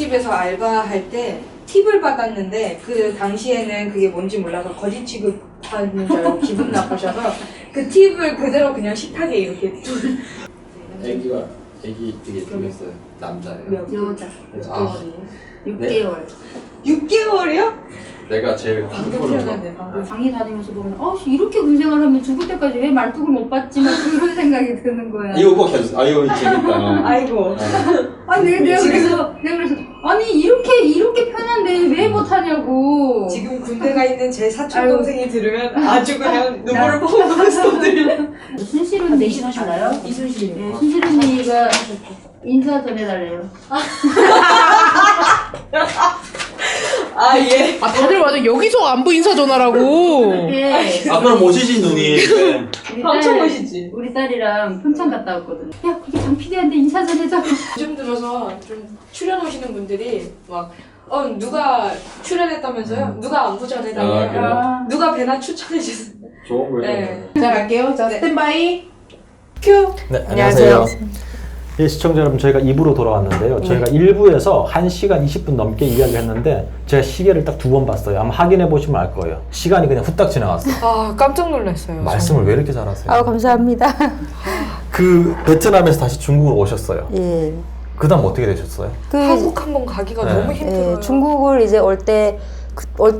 고깃집에서 알바할 때 팁을 받았는데 그 당시에는 그게 뭔지 몰라서 거짓 취급하는 줄 알고 기분 나쁘셔서 그 팁을 그대로 그냥 식탁에 이렇게 애기 되게 중요했어요. 남자예요. 여자. 아, 6개월. 6개월이요? 내가 제일 방금 큰 거라서. 태어났네 방금. 강의 다니면서 보면 이렇게 군생활 하면 죽을 때까지 왜 말뚝을 못 받지만 그런 생각이 드는 거야. 이거 꼭 해주세요. 아 이거 재밌다. 아이고 아니 내가 그래서 아니 이렇게 편한데 왜 못하냐고. 지금 군대가 있는 제 사촌 동생이 들으면 아주 그냥 눈물을 펑펑 쏟으려. 순실 언니 알아요? 이순실. 네, 순실 언니가 인사 전해달래요. 아 예. 아 다들 맞아 여기서 안부 인사 전화라고. 네. 아 그럼 오시지 누님. 엄청 멋있지. 우리 딸이랑 평창 갔다 왔거든. 야 거기 장 PD한테 인사 전해줘. 요즘 들어서 좀 출연 오시는 분들이 막 누가 출연했다면서요? 누가 안부 전해달래요? 아, 그래요? 누가 배나 추천해주세요. 좋은 거예요. 네. 자 갈게요. 자 스탠바이 큐. 네, 안녕하세요. 예, 시청자 여러분, 저희가 2부로 돌아왔는데요. 저희가 1부에서 1시간 20분 넘게 이야기했는데 제가 시계를 딱 2번 봤어요. 아마 확인해 보시면 알 거예요. 시간이 그냥 후딱 지나갔어요. 아 깜짝 놀랐어요. 말씀을 왜 이렇게 잘하세요? 아우 감사합니다. 그 베트남에서 다시 중국으로 오셨어요. 예. 그 다음 어떻게 되셨어요? 한국 한번 가기가 네. 너무 힘들어요. 예, 중국을 이제 올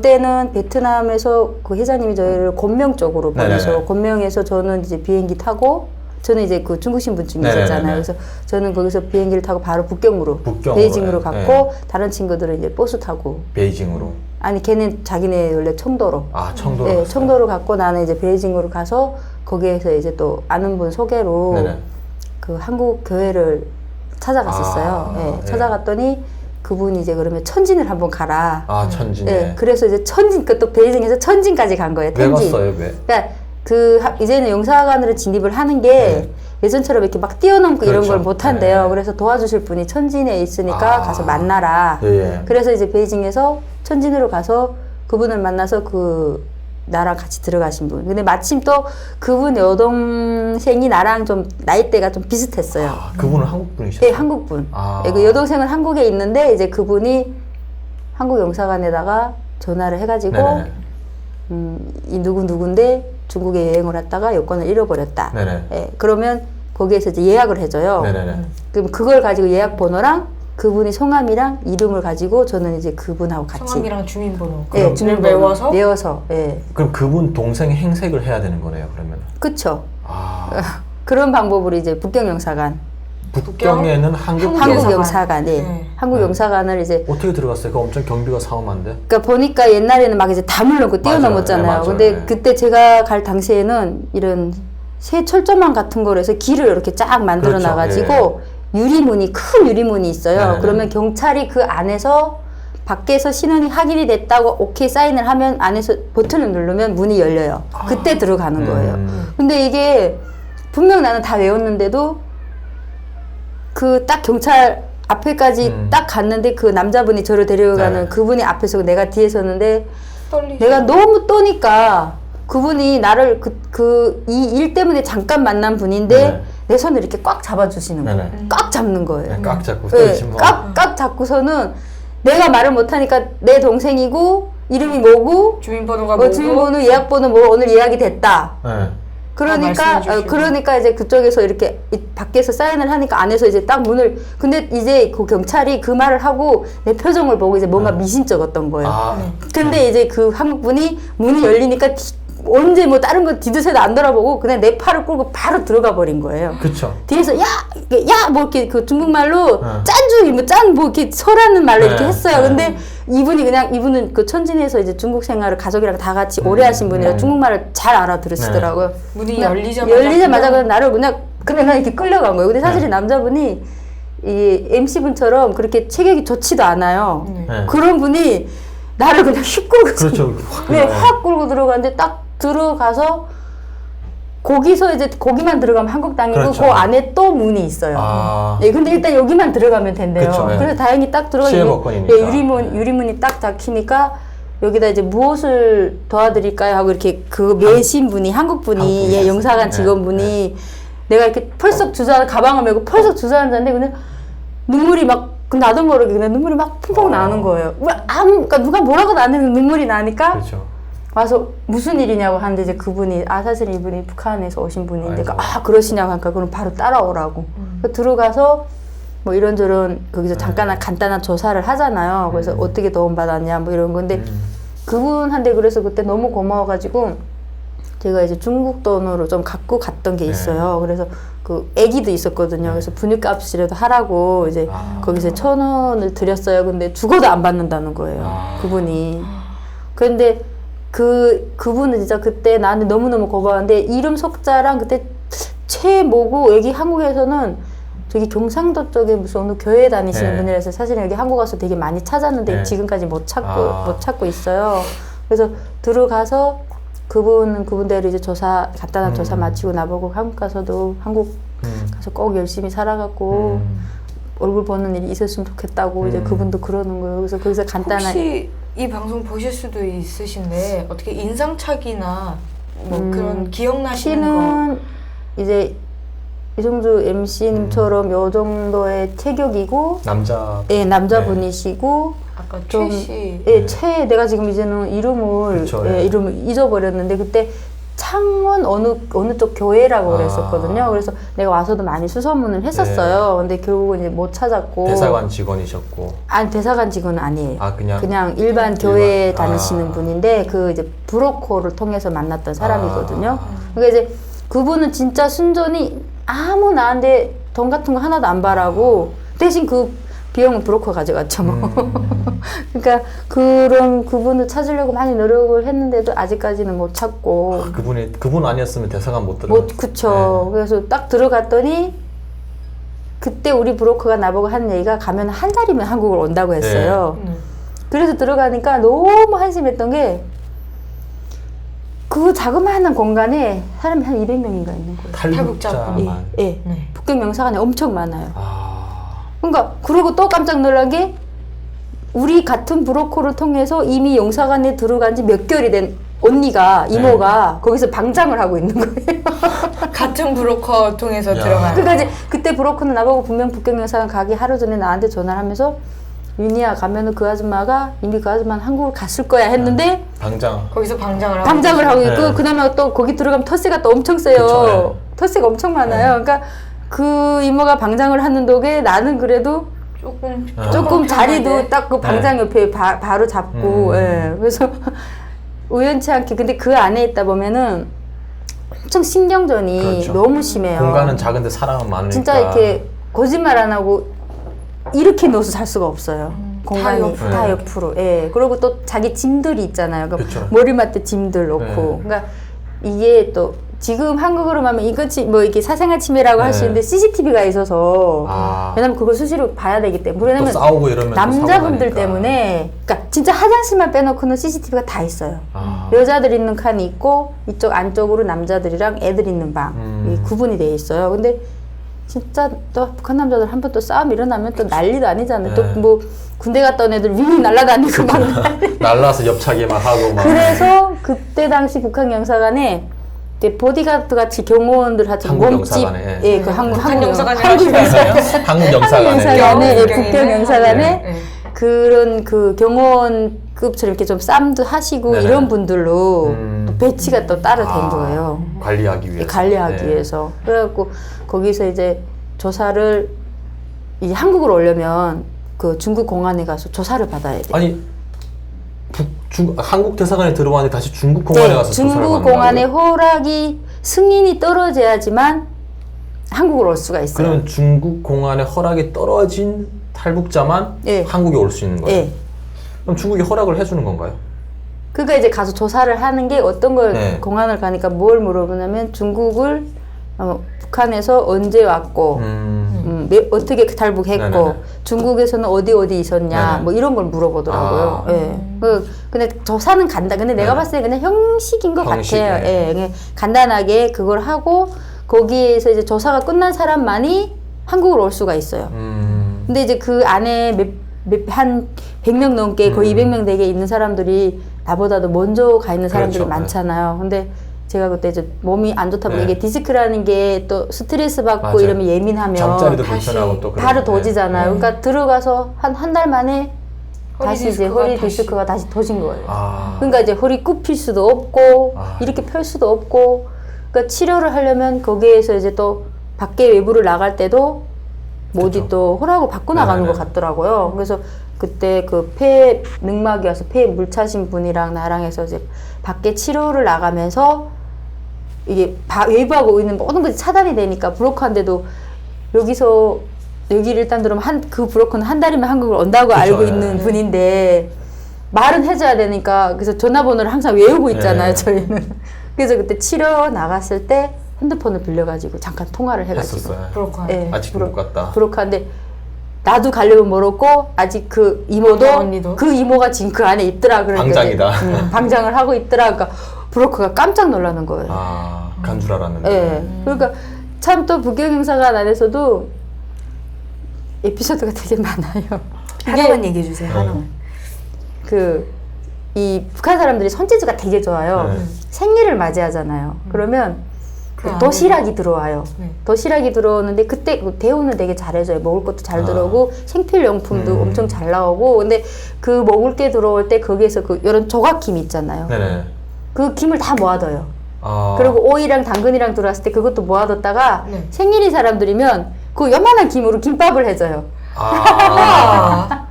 때는 베트남에서 그 회장님이 저희를 곤명 쪽으로 보내서 네네네. 곤명에서 저는 이제 비행기 타고 저는 이제 그 중국 신분증이 네네네네. 있었잖아요. 그래서 저는 거기서 비행기를 타고 바로 북경으로 베이징으로 네. 갔고 다른 친구들은 이제 버스 타고 베이징으로. 아니 걔는 자기네 원래 청도로 아, 청도로. 네, 갔어요. 청도로 갔고 나는 이제 베이징으로 가서 거기에서 이제 또 아는 분 소개로 네네. 그 한국 교회를 찾아갔었어요. 아, 예, 예. 찾아갔더니 그분이 이제 그러면 천진을 한번 가라. 아, 천진에. 예, 그래서 이제 천진, 또 베이징에서 천진까지 간 거예요. 왜 텐진. 갔어요? 왜? 그러니까 이제는 영사관으로 진입을 하는 게 네. 예전처럼 이렇게 막 뛰어넘고 이런 그렇죠. 걸 못 한대요. 네. 그래서 도와주실 분이 천진에 있으니까 아. 가서 만나라. 예, 예. 그래서 이제 베이징에서 천진으로 가서 그분을 만나서 나랑 같이 들어가신 분. 근데 마침 또 그분 여동생이 나랑 좀 나이대가 좀 비슷했어요. 아, 그분은 한국 분이셨어요? 네, 한국분. 아. 그 여동생은 한국에 있는데 이제 그분이 한국 영사관에다가 전화를 해가지고 네네. 이 누군데 중국에 여행을 왔다가 여권을 잃어버렸다. 네네. 예, 그러면 거기에서 이제 예약을 해줘요. 네네네. 그럼 그걸 가지고 예약 번호랑 그분이 성함이랑 이름을 가지고 저는 이제 그분하고 같이 성함이랑 주민번호. 예, 주민번호 외워서. 예, 그럼 그분 동생 행색을 해야 되는 거네요, 그러면. 그쵸. 아. 그런 방법으로 이제 북경 영사관, 북경에는 한국 한국 영사관, 예, 네. 한국 네. 영사관을 이제 어떻게 들어갔어요? 그 엄청 경비가 쌓음한데. 그러니까 보니까 옛날에는 막 이제 담을 넣고 뛰어넘었잖아요. 맞아요. 근데 네. 그때 제가 갈 당시에는 이런 새 철조망 같은 거로 해서 길을 이렇게 쫙 만들어 그렇죠. 놔가지고 유리문이 큰 유리문이 있어요. 네네네. 그러면 경찰이 그 안에서 밖에서 신원이 확인이 됐다고 오케이 사인을 하면 안에서 버튼을 누르면 문이 열려요. 그때 들어가는 거예요. 근데 이게 분명 나는 다 외웠는데도 그 딱 경찰 앞에까지 딱 갔는데 그 남자분이 저를 데려가는 네. 그분이 앞에서 내가 뒤에 섰는데 떨리죠. 내가 너무 떠니까 그분이 나를 이 일 때문에 잠깐 만난 분인데 네. 내 손을 이렇게 꽉 잡아주시는 거예요. 네네. 꽉 잡는 거예요. 네, 꽉 잡고 네, 떨리신 분. 꽉 잡고서는 내가 말을 못하니까 내 동생이고 이름이 뭐고 주민번호가 뭐고. 주민번호 예약번호 뭐 오늘 예약이 됐다. 네. 그러니까 말씀해 주시고. 그러니까 이제 그쪽에서 이렇게 밖에서 사인을 하니까 안에서 이제 딱 문을 근데 이제 그 경찰이 그 말을 하고 내 표정을 보고 이제 뭔가 미심쩍었던 거예요. 아, 근데 이제 그 한국분이 문이 열리니까 언제 뭐 다른 거 뒤두세도 안 돌아보고 그냥 내 팔을 끌고 바로 들어가 버린 거예요. 그쵸. 뒤에서 야 뭐 이렇게 그 중국말로 네. 짠주 뭐 이렇게 서라는 말로 네. 이렇게 했어요. 네. 근데 이분은 그 천진에서 이제 중국 생활을 가족이랑 다 같이 오래 하신 분이라 중국말을 잘 알아들으시더라고요. 문이 열리자마자 열리자마자 그냥 나를 그냥 이렇게 끌려간 거예요. 근데 사실 남자분이 이 MC분처럼 그렇게 체격이 좋지도 않아요. 네. 그런 분이 나를 그냥 휙 끌고 그렇죠. 확 네, 그냥, 확 끌고 들어갔는데 딱 들어가서 거기서 이제 거기만 들어가면 한국 땅이고 그렇죠. 그 안에 또 문이 있어요. 아. 예, 근데 일단 여기만 들어가면 된대요. 그쵸, 예. 그래서 다행히 딱 들어가서 시외법권이니까. 유리문이 딱 닫히니까 여기다 이제 무엇을 도와드릴까요 하고 이렇게 그 매신 분이 한국 분이 예, 영사관 네, 직원분이 내가 이렇게 펄썩 가방을 메고 펄썩 주저앉았는데 그냥 눈물이 막 그 나도 모르게 그냥 눈물이 막 펑펑 나는 거예요. 그러니까 누가 뭐라고도 안 했는데 눈물이 나니까 그렇죠. 와서 무슨 일이냐고 하는데 이제 그분이 사실 이분이 북한에서 오신 분인데 아이고. 그러시냐고 하니까 그럼 바로 따라오라고. 그래서 들어가서 뭐 이런저런 거기서 잠깐 간단한 조사를 하잖아요. 그래서 어떻게 도움받았냐 뭐 이런 건데 그분한테 그래서 그때 너무 고마워가지고 제가 이제 중국 돈으로 좀 갖고 갔던 게 있어요. 그래서 그 애기도 있었거든요. 그래서 분유값이라도 하라고 이제 거기서 1,000원을 드렸어요. 근데 죽어도 안 받는다는 거예요. 그분이. 그런데 그분은 진짜 그때 나한테 너무너무 고마웠는데 이름 석자랑 그때 최모고 여기 한국에서는 저기 경상도 쪽에 무슨 어느 교회 다니시는 분이라서 사실은 여기 한국 와서 되게 많이 찾았는데 지금까지 못 찾고 있어요. 그래서 들어가서 그분대로 이제 간단한 조사 마치고 나보고 한국 가서도 한국 가서 꼭 열심히 살아갖고 얼굴 보는 일이 있었으면 좋겠다고 이제 그분도 그러는 거예요. 그래서 거기서 간단한 혹시 이 방송 보실 수도 있으신데 어떻게 인상착이나 뭐 그런 기억나시는 거 씨는 이제 이정주 MC님처럼 요 정도의 체격이고 남자분이시고 아까 좀 최씨 내가 지금 이제는 이름을 잊어버렸는데 그때 창원 어느 쪽 교회라고 그랬었거든요. 그래서 내가 와서도 많이 수소문을 했었어요. 근데 결국은 이제 못 찾았고. 대사관 직원이셨고. 아니 대사관 직원은 아니에요. 그냥 일반 교회 다니시는 분인데 그 이제 브로커를 통해서 만났던 사람이거든요. 그러니까 이제 그분은 진짜 순전히 아무 나한테 돈 같은 거 하나도 안 바라고 대신 그 비용은 브로커 가져갔죠 뭐. 그러니까 그런 그분을 찾으려고 많이 노력을 했는데도 아직까지는 못 찾고. 그분 아니었으면 대사관 못 들어요. 그쵸. 그래서 딱 들어갔더니 그때 우리 브로커가 나보고 한 얘기가 가면 한 달이면 한국을 온다고 했어요. 그래서 들어가니까 너무 한심했던 게 그 자그마한 공간에 사람이 한 200명인가 있는 거예요. 탈북자만. 북경 영사관에 엄청 많아요. 그러니까 그리고 또 깜짝 놀란 게 우리 같은 브로커를 통해서 이미 영사관에 들어간 지 몇 개월이 된 이모가 거기서 방장을 하고 있는 거예요. 같은 브로커 통해서 들어가는 그러니까 이제 그때 브로커는 나보고 분명 북경 영사관 가기 하루 전에 나한테 전화를 하면서 윤희야 가면은 그 아줌마가 이미 그 아줌마는 한국을 갔을 거야 했는데 거기서 방장을 하고 있고 그다음에 또 거기 들어가면 텃세가 또 엄청 세요. 텃세가 엄청 많아요. 그러니까 그 이모가 방장을 하는 덕에 나는 그래도 조금 자리도 딱 그 방장 옆에 바로 잡고 그래서 우연치 않게 근데 그 안에 있다 보면은 엄청 신경전이 너무 심해요. 공간은 작은데 사람은 많으니까 진짜 이렇게 거짓말 안 하고 이렇게 누워서 잘 수가 없어요. 공간이 다 옆으로. 그리고 또 자기 짐들이 있잖아요. 그러니까 머리맡에 짐들 놓고. 그러니까 이게 또 지금 한국으로 하면 이것이 뭐 이렇게 사생활 침해라고 할 수 있는데 CCTV가 있어서 왜냐면 그걸 수시로 봐야 되기 때문에. 왜냐면 싸우고 이러면 남자분들 때문에 그러니까 진짜 화장실만 빼놓고는 CCTV가 다 있어요. 여자들 있는 칸이 있고 이쪽 안쪽으로 남자들이랑 애들 있는 방이 구분이 돼 있어요. 근데 진짜 또 북한 남자들 한 번 또 싸움 일어나면 또 난리도 아니잖아요. 또 뭐 군대 갔다 온 애들 윙 날아다니고 막 날라서 옆차기만 하고 막. 그래서 그때 당시 북한 영사관에 보디가드 같이 경호원들 하여튼 한국 몸집 영사관에 그 한국 영사관에 한국 영사관에 북경 영사관에 그런 그 경호원급처럼 이렇게 좀 쌈도 하시고 이런 분들로 또 배치가 또 따로 된 거예요. 관리하기 위해서. 관리하기 위해서. 그래갖고 거기서 이제 조사를 이제 한국으로 오려면 그 중국 공안에 가서 조사를 받아야 돼요. 아니 한국 대사관에 들어왔는데 다시 중국 공안에 가서 조사를 받는다고요? 중국 공안의 허락이 승인이 떨어져야지만 한국으로 올 수가 있어요. 그러면 중국 공안의 허락이 떨어진 탈북자만 한국에 올 수 있는 거예요? 그럼 중국이 허락을 해주는 건가요? 그러니까 이제 가서 조사를 하는 게 어떤 걸 공안을 가니까 뭘 물어보냐면 중국을 북한에서 언제 왔고 어떻게 탈북했고 중국에서는 어디 있었냐 뭐 이런 걸 물어보더라고요. 근데 조사는 간다. 근데 내가 봤을 때 그냥 형식인 것 같아요. 그냥 간단하게 그걸 하고 거기에서 이제 조사가 끝난 사람만이 한국으로 올 수가 있어요. 근데 이제 그 안에 한 100명 넘게 거의 200명 되게 있는 사람들이 나보다도 먼저 가 있는 사람들이 많잖아요. 근데 제가 그때 이제 몸이 안 좋다 보니까 네. 이게 디스크라는 게 또 스트레스 받고 맞아요. 이러면 예민하면 잠자리도 다시 불편하고 또 바로 그러는데. 도지잖아요. 그러니까 들어가서 한 달 만에 다시 이제 허리 디스크가 다시 도진 거예요. 아. 그러니까 이제 허리 굽힐 수도 없고 아. 이렇게 펼 수도 없고 그러니까 치료를 하려면 거기에서 이제 또 밖에 외부를 나갈 때도 뭐지 그쵸. 또 허락을 받고 나가는 네네네. 것 같더라고요. 그래서 그때 그 폐 늑막이 와서 폐에 물 차신 분이랑 나랑 해서 이제 밖에 치료를 나가면서 이게 외부하고 있는 모든 것이 차단이 되니까 브로커한테도 여기서 여기를 일단 들으면 그 브로커는 한 달이면 한국을 온다고 그쵸, 알고 예. 있는 분인데 말은 해줘야 되니까 그래서 전화번호를 항상 외우고 있잖아요. 예. 저희는. 그래서 그때 치료 나갔을 때 핸드폰을 빌려가지고 잠깐 통화를 해가지고 했었어요. 브로커. 예, 아직도 못 갔다. 브로커인데 나도 가려면 멀었고 아직 그 이모도 언니도? 그 이모가 지금 그 안에 있더라. 그러니까 방장이다. 이제, 방장을 하고 있더라. 그러니까 브로커가 깜짝 놀라는 거예요. 아, 간 줄 알았는데. 예. 그러니까 참 또 북경영사관 안에서도 에피소드가 되게 많아요. 하나만 얘기해 주세요. 네. 하나만. 이 북한 사람들이 손재주가 되게 좋아요. 네. 생일을 맞이하잖아요. 그러면 그 그 도시락이 들어와요. 네. 도시락이 들어오는데 그때 그 대우는 되게 잘해줘요. 먹을 것도 잘 아. 들어오고 생필용품도 엄청 잘 나오고 근데 그 먹을 게 들어올 때 거기에서 그 이런 조각김 있잖아요. 네네. 그 김을 다 모아둬요. 아. 그리고 오이랑 당근이랑 들어왔을 때 그것도 모아뒀다가 네. 생일인 사람들이면 그 요만한 김으로 김밥을 해줘요. 아.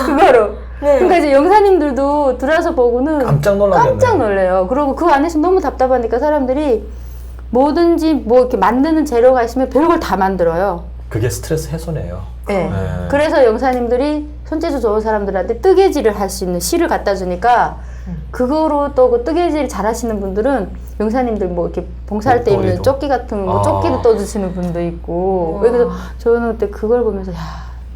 그거로. 네. 그러니까 이제 영사님들도 들어와서 보고는 깜짝 놀라겠네. 깜짝 놀래요. 그리고 그 안에서 너무 답답하니까 사람들이 뭐든지 뭐 이렇게 만드는 재료가 있으면 별걸 다 만들어요. 그게 스트레스 해소네요. 네. 네. 그래서 영사님들이 손재주 좋은 사람들한테 뜨개질을 할 수 있는 실을 갖다 주니까 그거로 또 그 뜨개질 잘 하시는 분들은 영사님들 뭐 이렇게 봉사할 때 입는 목도리도. 조끼 같은 거 아. 조끼도 떠주시는 분도 있고 그래서 저는 그때 그걸 보면서 야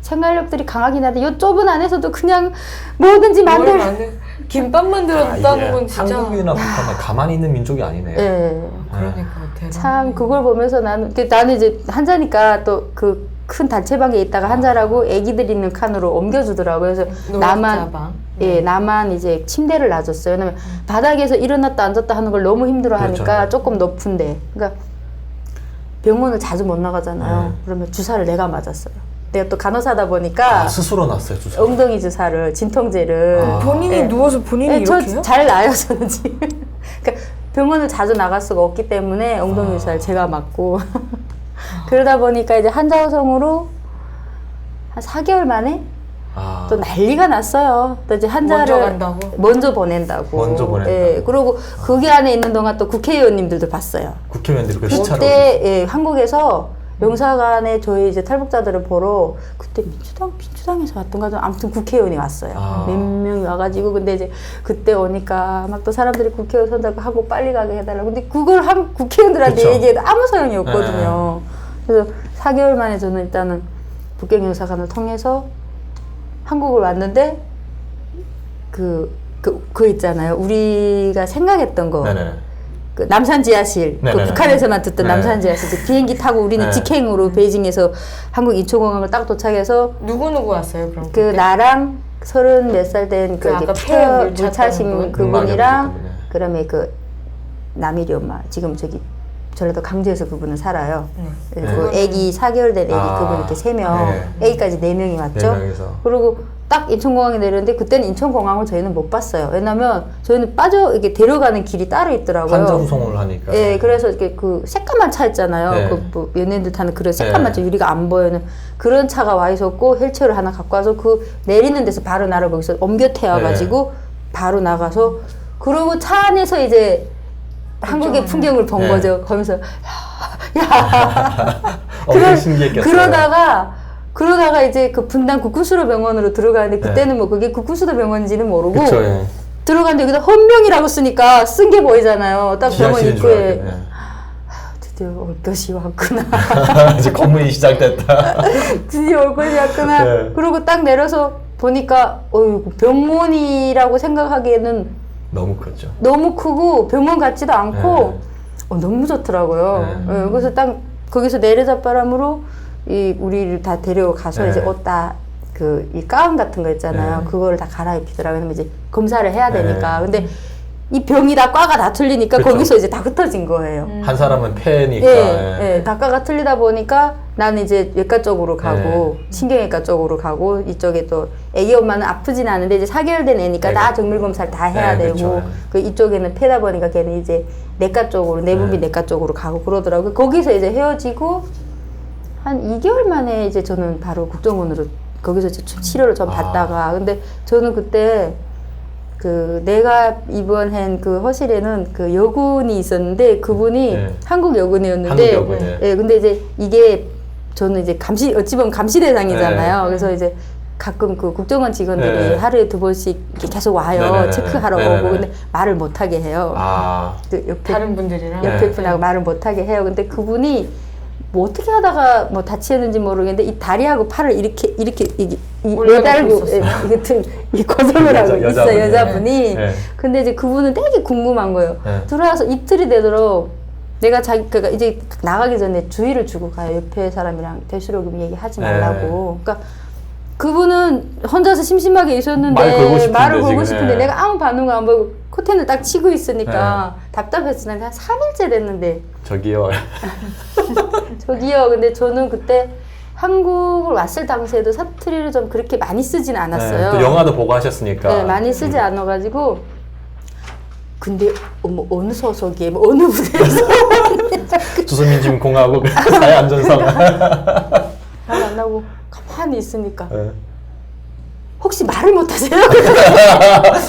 생활력들이 강하긴 한데 이 좁은 안에서도 그냥 뭐든지 만들 김밥 아, 만들었다는 이게 건 진짜. 한국이나 북한은 가만히 있는 민족이 아니네요. 예. 그러니까 대단. 참 그걸 보면서 나는 이제 한자니까 또 그 큰 단체방에 있다가 한자라고 애기들 있는 칸으로 옮겨주더라고요. 그래서 나만 노약자방. 예 나만 이제 침대를 놔줬어요. 왜냐면 바닥에서 일어났다 앉았다 하는 걸 너무 힘들어하니까 그렇죠. 조금 높은데 그러니까 병원을 자주 못 나가잖아요. 네. 그러면 주사를 내가 맞았어요. 내가 또 간호사다 보니까 아, 스스로 났어요, 주사. 엉덩이 주사를 진통제를 아. 본인이 예. 누워서 본인이 예, 이렇게 해요? 저 잘 나요 저는 지금. 그러니까 병원을 자주 나갈 수가 없기 때문에 엉덩이 주사를 제가 맞고 그러다 보니까 이제 한자호성으로 한 4개월 만에 아. 또 난리가 났어요. 또 이제 한자를 먼저 간다고? 먼저 보낸다고. 먼저 보낸다고. 예, 그리고 거기 안에 있는 동안 또 국회의원님들도 봤어요. 국회의원들이 그 시차로. 그때 예, 한국에서 영사관에 저희 이제 탈북자들을 보러 그때 민주당에서 왔던가 좀 아무튼 국회의원이 왔어요. 아. 몇 명이 와가지고 근데 이제 그때 오니까 막 또 사람들이 국회의원 손잡고 한국 빨리 가게 해달라고 근데 그걸 국회의원들한테 그쵸. 얘기해도 아무 소용이 없거든요. 그래서 4개월 만에 저는 일단은 북경영사관을 통해서 한국을 왔는데 그 있잖아요. 우리가 생각했던 거. 네네. 그 남산 지하실, 그 네네네. 북한에서만 듣던 네. 남산 지하실, 비행기 타고 우리는 네. 직행으로 베이징에서 한국 인천공항을 딱 도착해서 누구 왔어요 그럼? 그 나랑 30몇 살 된 그 그 아까 이제 폐 물 물 찼다는 차신 분? 그분이랑 음악이 그다음에 그 남일이 엄마 지금 저기 전라도 강주에서 그분은 살아요. 그리고 네. 애기 4개월 된 애기 아. 그분 이렇게 3명, 네. 애기까지 4명이 왔죠. 4명이서. 그리고 딱 인천공항에 내렸는데 그때는 인천공항을 저희는 못 봤어요. 왜냐면 저희는 이렇게 데려가는 길이 따로 있더라고요. 환자구송을 하니까. 예, 그래서 이렇게 그 새까만 차 있잖아요. 네. 그 뭐 연예인들 타는 그런 새까만 네. 차 우리가 안 보이는 그런 차가 와 있었고 휠체어를 하나 갖고 와서 그 내리는 데서 바로 나를 거기서 옮겨 태워가지고 바로 나가서 그러고 차 안에서 이제 한국의 풍경을 본 네. 거죠. 거기서 야, 되게 신기했겠어요. 그러다가 이제 그 분당 국군수도 병원으로 들어가는데 그때는 뭐 그게 국군수도 병원인지는 모르고 그쵸, 예. 들어갔는데 여기다 헌명이라고 쓰니까 쓴 게 보이잖아요. 딱 병원 지하실인 줄 입구에 알았겠네. 드디어 올 것이 왔구나. 이제 검문이 시작됐다. 드디어 올 것이 왔구나. 네. 그리고 딱 내려서 보니까 어이구 병원이라고 생각하기에는 너무 컸죠. 너무 크고 병원 같지도 않고 네. 너무 좋더라고요. 네. 예, 그래서 딱 거기서 내려잡바람으로 우리를 다 데려가서 네. 이제 옷 다 이 가운 같은 거 있잖아요. 네. 그거를 다 갈아입히더라고요. 왜냐면 이제 검사를 해야 되니까. 네. 근데 이 병이 다 과가 다 틀리니까 그쵸. 거기서 이제 다 흩어진 거예요. 한 사람은 폐니까. 예, 다 과가 틀리다 보니까 나는 이제 외과 쪽으로 가고 신경외과 쪽으로 가고 이쪽에 또 애기 엄마는 아프진 않은데 이제 4개월 된 애니까 애가. 다 정밀 검사를 다 해야 네, 되고 그쵸. 그 이쪽에는 폐다 보니까 걔는 이제 내과 쪽으로 내분비 내과 쪽으로 가고 그러더라고요. 거기서 이제 헤어지고 한 2개월 만에 이제 저는 바로 국정원으로 거기서 이제 치료를 좀 받다가 근데 저는 그때 그 내가 입원한 그 허실에는 그 여군이 있었는데 그분이 네. 한국 여군이었는데 한국 여군이에요. 예, 근데 이제 이게 저는 이제 감시 어찌 보면 감시 대상이잖아요. 네. 그래서 이제 가끔 그 국정원 직원들이 네. 하루에 2번씩 이렇게 계속 와요. 네네네. 체크하러 네네네. 오고 근데 말을 못 하게 해요. 아, 그 옆에 다른 분들이랑 옆에 분하고 말을 못 하게 해요. 근데 그분이 뭐 어떻게 하다가 뭐 다치었는지 모르겠는데 이 다리하고 팔을 이렇게 매달고 이게 고정을 하고 있어 여자분이. 네. 근데 이제 그분은 되게 궁금한 거예요. 네. 들어와서 이틀이 되도록 내가 그러니까 이제 나가기 전에 주의를 주고 가요. 옆에 사람이랑 대수로금 얘기하지 말라고. 그러니까 그분은 혼자서 심심하게 있었는데 말 걸고 싶은데, 말을 걸고 지금. 싶은데 네. 내가 아무 반응을 안 보고 커튼을 딱 치고 있으니까 답답했어. 난 한 3일째 됐는데 저기요. 저기요. 근데 저는 그때 한국을 왔을 당시에도 사투리를 좀 그렇게 많이 쓰진 않았어요. 네, 또 영화도 보고 하셨으니까. 네, 많이 쓰지 않아가지고. 근데 어느 소속이에 뭐 어느 부대에서 조선민주공화국 사회안전성. 말 안 나고 가만히 있으니까 네. 혹시 말을 못 하세요?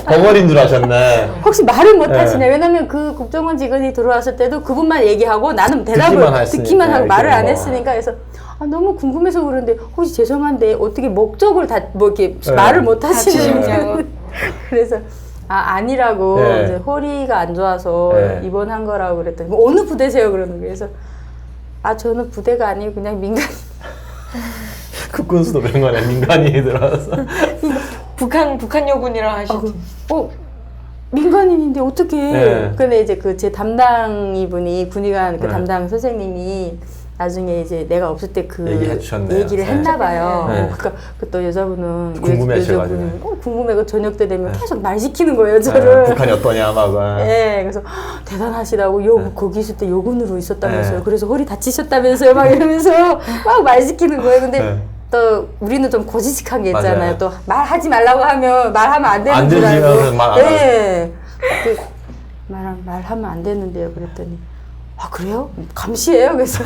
벙어리인 줄 아셨네. 혹시 말을 못 네. 하시네. 왜냐면 그 국정원 직원이 들어왔을 때도 그분만 얘기하고 나는 듣기만 대답을 했으니까, 듣기만 하고 말을 안 이렇게 했으니까 그래서 너무 궁금해서 그러는데 혹시 죄송한데 어떻게 목적을 다 뭐 이렇게 네. 말을 못 하시는 다치시냐고. 그래서 아니라고 네. 이제 허리가 안 좋아서 네. 입원한 거라고 그랬더니 뭐 어느 부대세요 그러는 거예요. 그래서 저는 부대가 아니고 그냥 민간 국군수도 병원에 민간인이 들어와서. 북한 여군이라 하시지. 민간인인데 어떻게? 네. 근데 이제 그 제 담당이 분이 군의관 그 네. 담당 선생님이 나중에 이제 내가 없을 때 그 얘기해 주셨네요. 얘기를 네. 했나 봐요. 네. 그러니까 그 또 여자분은 궁금해하셔가지고. 여자분은 궁금해가 저녁 때 되면 네. 계속 말 시키는 거예요 저를. 북한이 어떠냐 막. 네, 그래서 대단하시다고 거기 있을 때 여군으로 있었다면서요. 네. 그래서 허리 다치셨다면서요. 막 이러면서 막 말 시키는 거예요. 근데 네. 또 우리는 좀 고지식한 게 있잖아요. 맞아요. 또 말하지 말라고 하면 말하면 안 되는 안 줄 알고. 되지면은 말안 네. 말하면 안 되는데요. 그랬더니 그래요? 감시예요? 그래서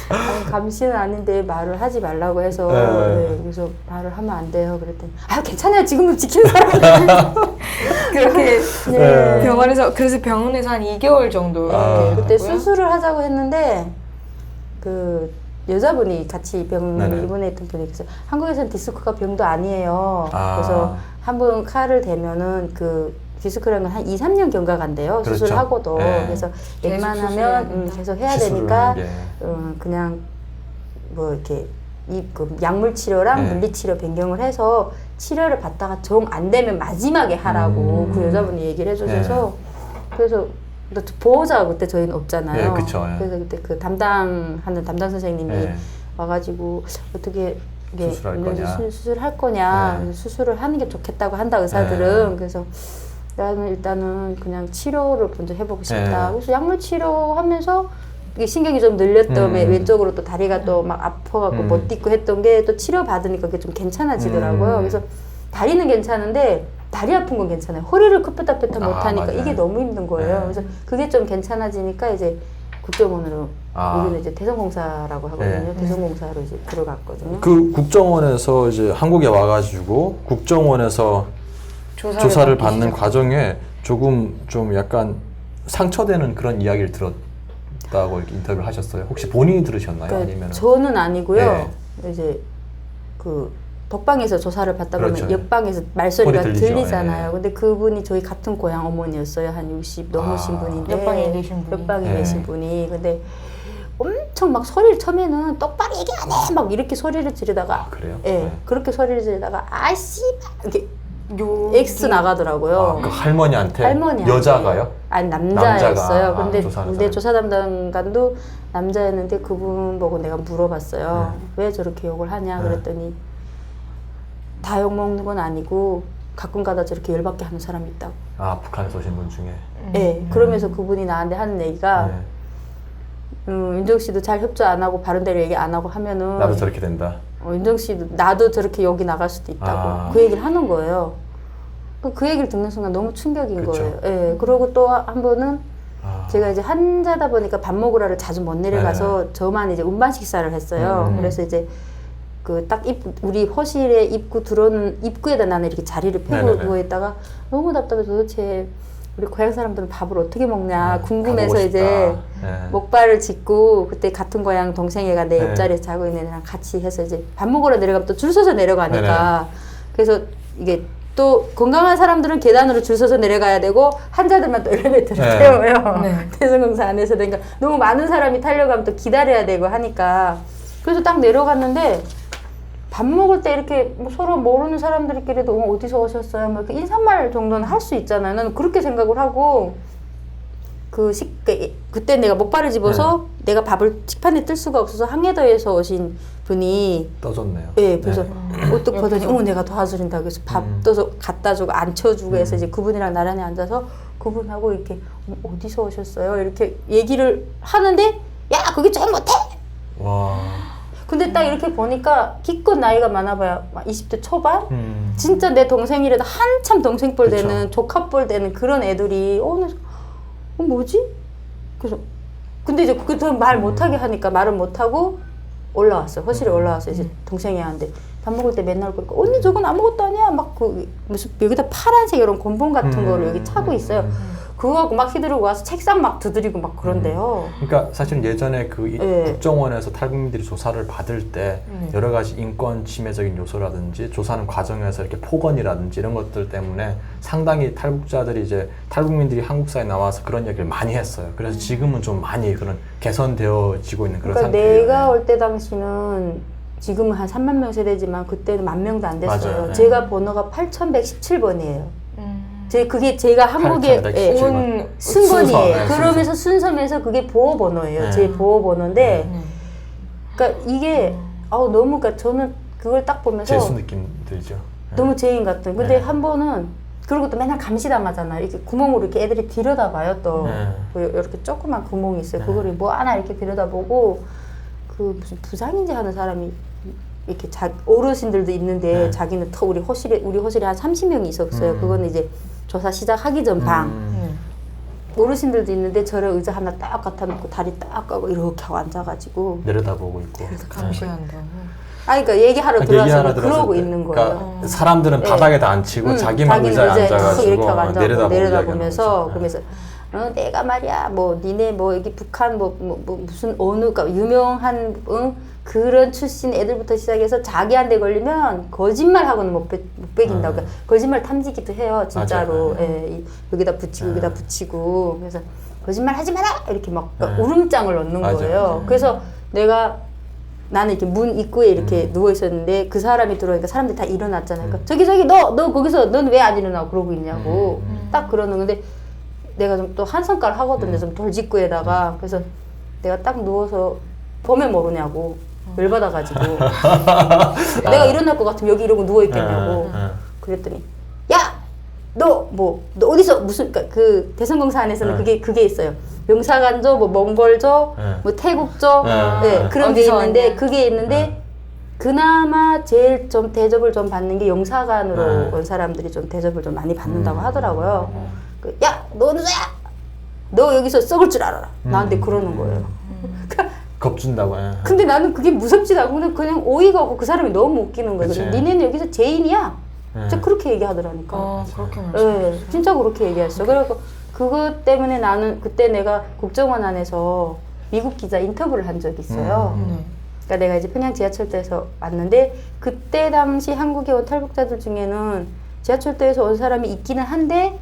아니, 감시는 아닌데 말을 하지 말라고 해서 네. 그래서 말을 하면 안 돼요. 그랬더니 괜찮아요. 지금은 지키는 사람이 그렇게 네. 병원에서 그래서 병원에서 한 2개월 정도 이렇게 그때 했고요. 수술을 하자고 했는데 그 여자분이 같이 병원에 네네. 입원했던 분이 그래서 한국에서는 디스크가 병도 아니에요. 아. 그래서 한 번 칼을 대면은 그 디스크라는 건 한 2, 3년 경과 간대요. 그렇죠. 수술하고도. 네. 그래서 계속 수술해야 웬만하면 된다. 계속 해야 시술을 되니까 하는 게. 그냥 뭐 이렇게 그 약물 치료랑 네. 물리 치료 변경을 해서 치료를 받다가 정 안 되면 마지막에 하라고 그 여자분이 얘기를 해주셔서 그래서 보호자가 그때 저희는 없잖아요. 네, 그쵸, 예. 그래서 그때 그 담당하는 담당 선생님이 네. 와가지고 어떻게 이게 수술할 거냐. 수술할 거냐. 네. 그래서 수술을 하는 게 좋겠다고 한다 의사들은. 그래서 나는 일단은 그냥 치료를 먼저 해보고 싶다. 네. 그래서 약물 치료하면서 이게 신경이 좀 늘렸던 왼쪽으로 또 다리가 또 막 아파갖고 못 딛고 했던 게 또 치료 받으니까 그게 좀 괜찮아지더라고요. 그래서 다리는 괜찮은데 다리 아픈 건 괜찮아요. 허리를 굽혔다 폈다 못하니까 맞아요. 이게 너무 힘든 거예요. 네. 그래서 그게 좀 괜찮아지니까 이제 국정원으로 아. 여기는 이제 대성공사라고 하거든요. 네. 대성공사로 이제 들어갔거든요. 그 국정원에서 이제 한국에 와가지고 국정원에서 조사를 받는 과정에 조금 좀 약간 상처되는 그런 이야기를 들었다고 이렇게 인터뷰를 하셨어요. 혹시 본인이 들으셨나요? 그러니까 아니면 저는 아니고요. 네. 이제 그 독방에서 조사를 받다 보면 그렇죠. 옆방에서 말소리가 소리 들리죠. 들리잖아요. 네. 근데 그분이 저희 같은 고향 어머니였어요. 한 60 넘으신 분인데 옆방에 계신 분이. 옆방에 네. 계신 분이. 근데 엄청 막 소리를 처음에는 똑바로 얘기 안 해! 막 이렇게 소리를 지르다가 그래요? 예, 네. 그렇게 소리를 지르다가 아씨 이렇게 요 X 나가더라고요. 그 할머니한테 할머니 여자가요? 아니 남자였어요. 남자가, 근데 조사하는 내 사람이. 조사 담당관도 남자였는데 그분 보고 내가 물어봤어요. 네. 왜 저렇게 욕을 하냐 네. 그랬더니 다 욕 먹는 건 아니고 가끔 가다 저렇게 열받게 하는 사람이 있다고. 아 북한에서 오신 분 중에. 네, 그러면서 그분이 나한테 하는 얘기가 네. 윤정 씨도 잘 협조 안 하고 바른대로 얘기 안 하고 하면은 나도 저렇게 된다. 윤정 씨도 나도 저렇게 여기 나갈 수도 있다고 아. 그 얘기를 하는 거예요. 그 얘기를 듣는 순간 너무 충격인 그쵸. 거예요. 예. 그리고 또 한 번은 아. 제가 이제 환자다 보니까 밥 먹으러를 자주 못 내려가서 저만 이제 운반 식사를 했어요. 그래서 이제 그 딱 우리 허실에 입구 들어오는 입구에다 나는 이렇게 자리를 펴고 네네네. 누워 있다가 너무 답답해서 도대체 우리 고향 사람들은 밥을 어떻게 먹냐 궁금해서 가보고 이제 싶다. 네. 목발을 짚고 그때 같은 고향 동생애가 내 네. 옆자리에서 자고 있는 애랑 같이 해서 이제 밥 먹으러 내려가면 또 줄 서서 내려가니까 그래서 이게 또 건강한 사람들은 계단으로 줄 서서 내려가야 되고 환자들만 또 엘리베이터를 네. 태워요. 네. 대성공사 안에서 그러니까 너무 많은 사람이 타려고 또 기다려야 되고 하니까 그래서 딱 내려갔는데 밥 먹을 때 이렇게 뭐 서로 모르는 사람들끼리도 어디서 오셨어요? 뭐 이렇게 인사말 정도는 할 수 있잖아요. 나는 그렇게 생각을 하고 그때 내가 목발을 집어서 내가 밥을 식판에 뜰 수가 없어서 항해도에서 오신 분이 떠졌네요. 예, 그래서 네. 어떻게 보더니 내가 도와드린다 그래서 밥 떠서 갖다 주고 앉혀주고 해서 이제 그분이랑 나란히 앉아서 그분하고 이렇게 어디서 오셨어요? 이렇게 얘기를 하는데 야 그게 좀 못해! 와. 근데 딱 이렇게 보니까 기껏 나이가 많아봐야 20대 초반? 진짜 내 동생이라도 한참 동생뻘 그쵸. 되는 조카뻘 되는 그런 애들이 뭐지? 그래서 근데 이제 그때 말 못하게 하니까 말을 못하고 올라왔어. 허실에 올라와서 이제 동생이한테 밥 먹을 때 맨날 그러니까 언니 저건 아무것도 아니야. 막 무슨 여기다 파란색 이런 곤봉 같은 거를 여기 차고 있어요. 그거하고 막 휘두르고 와서 책상 막 두드리고 막 그런데요. 그러니까 사실은 예전에 네. 국정원에서 탈북민들이 조사를 받을 때 여러 가지 인권 침해적인 요소라든지 조사하는 과정에서 이렇게 폭언이라든지 이런 것들 때문에 상당히 탈북자들이 이제 탈북민들이 한국 사회에 나와서 그런 얘기를 많이 했어요. 그래서 지금은 좀 많이 그런 개선되어지고 있는 그런 그러니까 상태예요. 내가 올 때 당시는 지금은 한 3만 명 세대지만 그때는 10,000명도 안 됐어요. 맞아요. 네. 제가 번호가 8117번이에요. 그게 제가 한국에 8117 번. 온 순번이에요. 순서, 네, 그러면서 순서면서 그게 보호번호예요. 네. 제 보호번호인데, 그러니까 이게 너무 그러니까 저는 그걸 딱 보면서 재수 느낌 들죠. 네. 너무 죄인 같은. 근데 네. 한 번은 그리고 또 맨날 감시당하잖아요. 이렇게 구멍으로 이렇게 애들이 들여다봐요. 또 네. 이렇게 조그만 구멍이 있어요. 네. 그거를 뭐 하나 이렇게 들여다보고 그 무슨 부장인지 하는 사람이 이렇게 어르신들도 있는데 네. 자기는 우리 허실에 한 30명이 있었어요. 그거는 이제 조사 시작하기 전 방. 어르신들도 있는데 저를 의자 하나 딱 갖다 놓고 다리 딱 까고 이렇게 하고 앉아가지고 내려다보고 있고. 감시한다고. 그러니까 얘기하러 그러니까 들어와서 얘기하러 그러고 들어왔을 때. 있는 거예요. 그러니까 사람들은 네. 바닥에다 앉히고 자기만 의자에 딱 앉아가지고 이렇게 하고 앉아서 내려다보면서 이야기하는 그러면서 내가 말이야 뭐 니네 뭐 여기 북한 뭐 무슨 어느 그러니까 유명한 그런 출신 애들부터 시작해서 자기한테 걸리면 거짓말하고는 못 베긴다고 그러니까 거짓말 탐지기도 해요 진짜로. 예, 여기다 붙이고 여기다 붙이고 그래서 거짓말 하지 마라 이렇게 막 울음장을 넣는 맞아. 거예요. 그래서 나는 이렇게 문 입구에 이렇게 누워 있었는데 그 사람이 들어오니까 사람들이 다 일어났잖아요. 그러니까 저기 너 거기서 넌 왜 안 일어나고 그러고 있냐고 딱 그러는 건데 내가 좀 또 한 성깔 하거든요. 좀 돌직구에다가 그래서 내가 딱 누워서 보면 모르냐고 열받아가지고 내가 일어날 것 같으면 여기 이러고 누워 있겠냐고 그랬더니 야 너 어디서 무슨 그러니까 그 대성공사 안에서는 그게 있어요. 용사관조 뭐 몽골조 뭐 태국조 그런 게 있는데 왔냐? 그게 있는데 그나마 제일 좀 대접을 좀 받는 게 용사관으로 온 사람들이 좀 대접을 좀 많이 받는다고 하더라고요. 야 너 누구야? 너 여기서 썩을 줄 알아라. 나한테 그러는 거예요. 겁준다고. 근데 나는 그게 무섭지도 않고 그냥 어이가 없고 그 사람이 너무 웃기는 거예요. 그치. 니네는 여기서 죄인이야. 진짜 그렇게 얘기하더라니까. 그렇게 말씀. 진짜 그렇게 얘기했어. 그래서 그것 때문에 나는 그때 내가 국정원 안에서 미국 기자 인터뷰를 한 적이 있어요. 그러니까 내가 이제 평양 지하철도에서 왔는데 그때 당시 한국에 온 탈북자들 중에는 지하철도에서 온 사람이 있기는 한데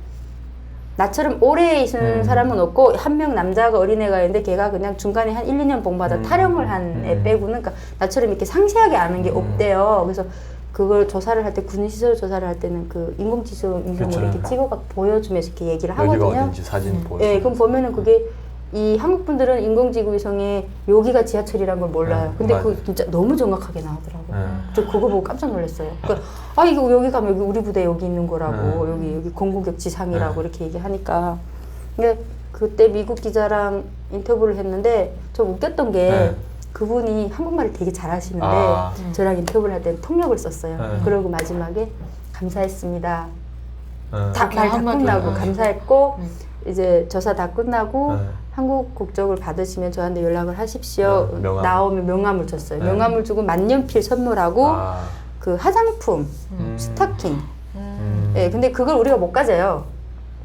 나처럼 오래 있는 사람은 없고 한 명 남자가 어린애가 있는데 걔가 그냥 중간에 한 1, 2년 봉받아 탈영을 한 애 빼고는 그러니까 나처럼 이렇게 상세하게 아는 게 없대요. 그래서 그걸 조사를 할 때 군시설 조사를 할 때는 그 인공지수 인공으로 그쵸. 이렇게 찍어가 보여주면서 이렇게 얘기를 여기가 하거든요. 어딘지 사진 보여. 예, 그럼 보면은 그게 이 한국 분들은 인공지구 위성에 여기가 지하철이란 걸 몰라요. 네, 근데 맞아요. 그거 진짜 너무 정확하게 나오더라고요. 네. 저 그거 보고 깜짝 놀랐어요. 그러니까 아 이거 여기 가면 여기 우리 부대 여기 있는 거라고 여기 공공격 지상이라고 이렇게 얘기하니까. 근데 그때 미국 기자랑 인터뷰를 했는데 좀 웃겼던 게 네. 그분이 한국말을 되게 잘하시는데 아. 저랑 인터뷰를 할 때 통역을 썼어요. 네. 그러고 마지막에 감사했습니다. 네. 말 다 한마디. 끝나고 네. 감사했고 이제 조사 다 끝나고 네. 한국 국적을 받으시면 저한테 연락을 하십시오. 네, 명함. 나오면 명함을 줬어요. 네. 명함을 주고 만년필 선물하고 아. 그 화장품, 음. 스타킹. 음. 예, 근데 그걸 우리가 못 가져요.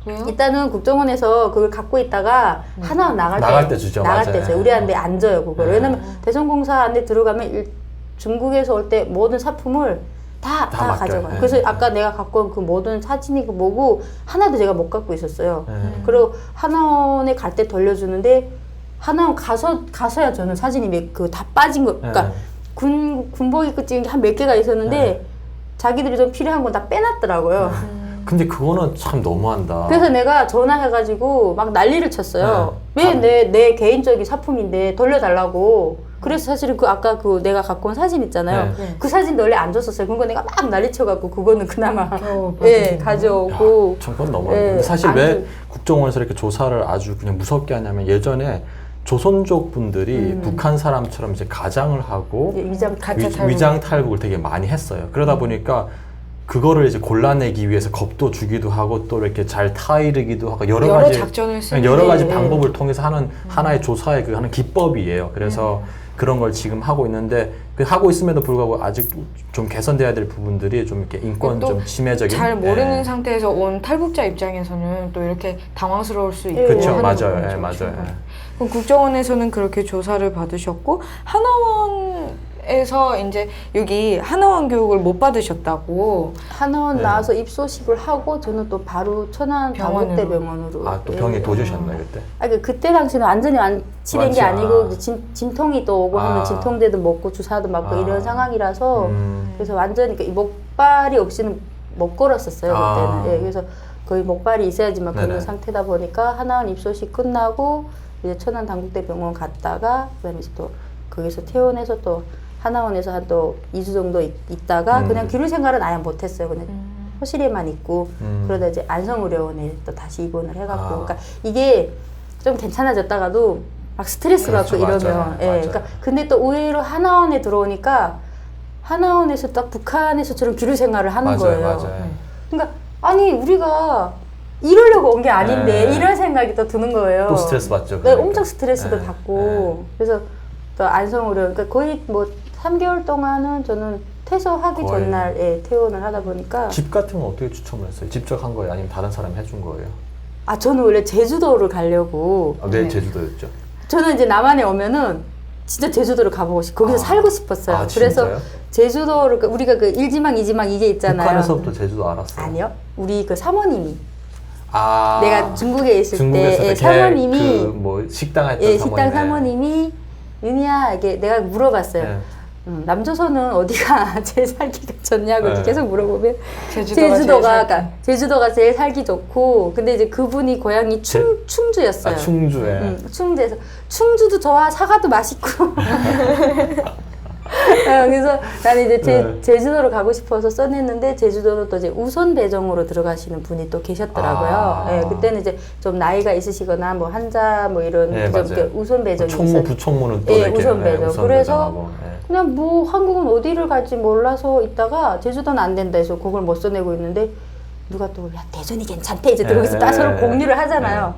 왜요? 일단은 국정원에서 그걸 갖고 있다가 하나원 나갈 때 주죠. 나갈 맞아요. 때 줘요. 우리한테 안 줘요 그걸. 네. 왜냐면 대성공사 안에 들어가면 중국에서 올 때 모든 사품을 다 맡겨요. 가져가요. 네. 그래서 아까 내가 갖고 온 그 모든 사진이 그 뭐고 하나도 제가 못 갖고 있었어요. 네. 그리고 하나원에 갈 때 돌려주는데 하나원 가서야 저는 사진이 그 다 빠진 거. 그러니까 네. 군복 입고 찍은 게 한 몇 개가 있었는데 네. 자기들이 좀 필요한 건 다 빼놨더라고요. 근데 그거는 참 너무한다. 그래서 내가 전화해가지고 막 난리를 쳤어요. 네. 왜 내 개인적인 사품인데 돌려달라고. 그래서 사실은 그 아까 그 내가 갖고 온 사진 있잖아요. 네. 그 사진도 원래 안 줬었어요. 그거 내가 막 난리 쳐갖고 그거는 그나마 겨우 예 가져오고. 참 그건 너무한다. 예, 근데 사실 안 왜 주- 국정원에서 이렇게 조사를 아주 그냥 무섭게 하냐면 예전에 조선족 분들이 북한 사람처럼 이제 가장을 하고 위장 가짜 탈북. 위장 탈북을 되게 많이 했어요. 그러다 보니까 그거를 이제 골라내기 위해서 겁도 주기도 하고 또 이렇게 잘 타이르기도 하고 여러 여러 가지 작전을 쓰는데 여러 가지 네. 방법을 통해서 하는 하나의 조사의 그 하는 기법이에요. 그래서 그런 걸 지금 하고 있는데 그 하고 있음에도 불구하고 아직 좀 개선돼야 될 부분들이 좀 이렇게 인권 또 좀 침해적인 잘 모르는 예. 상태에서 온 탈북자 입장에서는 또 이렇게 당황스러울 수 있고 그쵸, 하는 맞아요. 부분이죠. 예, 맞아요. 예. 그럼 국정원에서는 그렇게 조사를 받으셨고 하나원에서 이제 여기 하나원 교육을 못 받으셨다고. 하나원 네. 나와서 입소식을 하고 저는 또 바로 천안 병원으로. 당국대병원으로. 아, 또 예. 병이 도주셨나요 그때? 그때 당시는 완전히 치된 게 완치- 아니고 아. 이제 진통이 또 오고 아. 하면 진통제도 먹고 주사도 맞고 아. 이런 상황이라서 그래서 완전히 이 목발이 없이는 못 걸었었어요 아. 그때는. 예, 그래서 거의 목발이 있어야지만 걷는 네네. 상태다 보니까 하나원 입소식 끝나고 이제 천안 당국대병원 갔다가 그다음에 이제 또 거기서 퇴원해서 또 하나원에서 한 또 2주 정도 있다가 그냥 기술 생활은 아예 못했어요. 그냥 호실에만 있고 그러다 이제 안성의료원에 또 다시 입원을 해갖고 아. 그러니까 이게 좀 괜찮아졌다가도 막 스트레스 받고 그렇죠, 이러면 맞아요. 예, 맞아요. 그러니까 근데 또 의외로 하나원에 들어오니까 하나원에서 딱 북한에서처럼 기술 생활을 하는 맞아요, 거예요. 맞아요. 그러니까 아니 우리가 이러려고 온 게 아닌데 네. 이런 생각이 또 드는 거예요. 또 스트레스 받죠. 네, 그러니까. 엄청 스트레스도 네, 받고 그래서 또 안성의료 그러니까 거의 뭐 3개월 동안은 저는 퇴소하기 거의. 전날에 퇴원을 하다 보니까 집 같은 건 어떻게 추첨을 했어요? 직접 한 거예요? 아니면 다른 사람이 해준 거예요? 아 저는 원래 제주도를 가려고 아, 왜 제주도였죠? 저는 이제 남한에 오면은 진짜 제주도를 가보고 거기서 아. 살고 싶었어요. 아, 그래서 진짜요? 제주도를 우리가 그 1지망 2지망 이게 있잖아요. 북한에서부터 제주도 알았어요. 아니요. 우리 그 사모님이 아, 내가 중국에 있을 중국에서 때 때 사모님이 그뭐 식당 했던 예, 사모님. 식당 사모님이 윤희야 이게 내가 물어봤어요. 네. 남조선은 어디가 제일 살기가 좋냐고 네. 계속 물어보면 제주도가 그러니까 제주도가 제일 살기 좋고 근데 이제 그분이 고향이 충주였어요. 아, 충주에. 충주에서 충주도 좋아 사과도 맛있고 그래서 나는 이제 네. 제주도로 가고 싶어서 써냈는데 제주도로 또 이제 우선 배정으로 들어가시는 분이 또 계셨더라고요. 아. 예, 그때는 이제 좀 나이가 있으시거나 뭐 한자 뭐 이런 네, 좀 맞아요. 이렇게 우선 배정이 총무, 있어요. 부총무는 또 예, 이렇게 우선 배정. 우선 그래서 배정하고, 예. 그냥 뭐 한국은 어디를 갈지 몰라서 있다가 제주도는 안 된다 해서 그걸 못 써내고 있는데 누가 또 야 대전이 괜찮대 이제 거기서 딱 서로 공유를 하잖아요.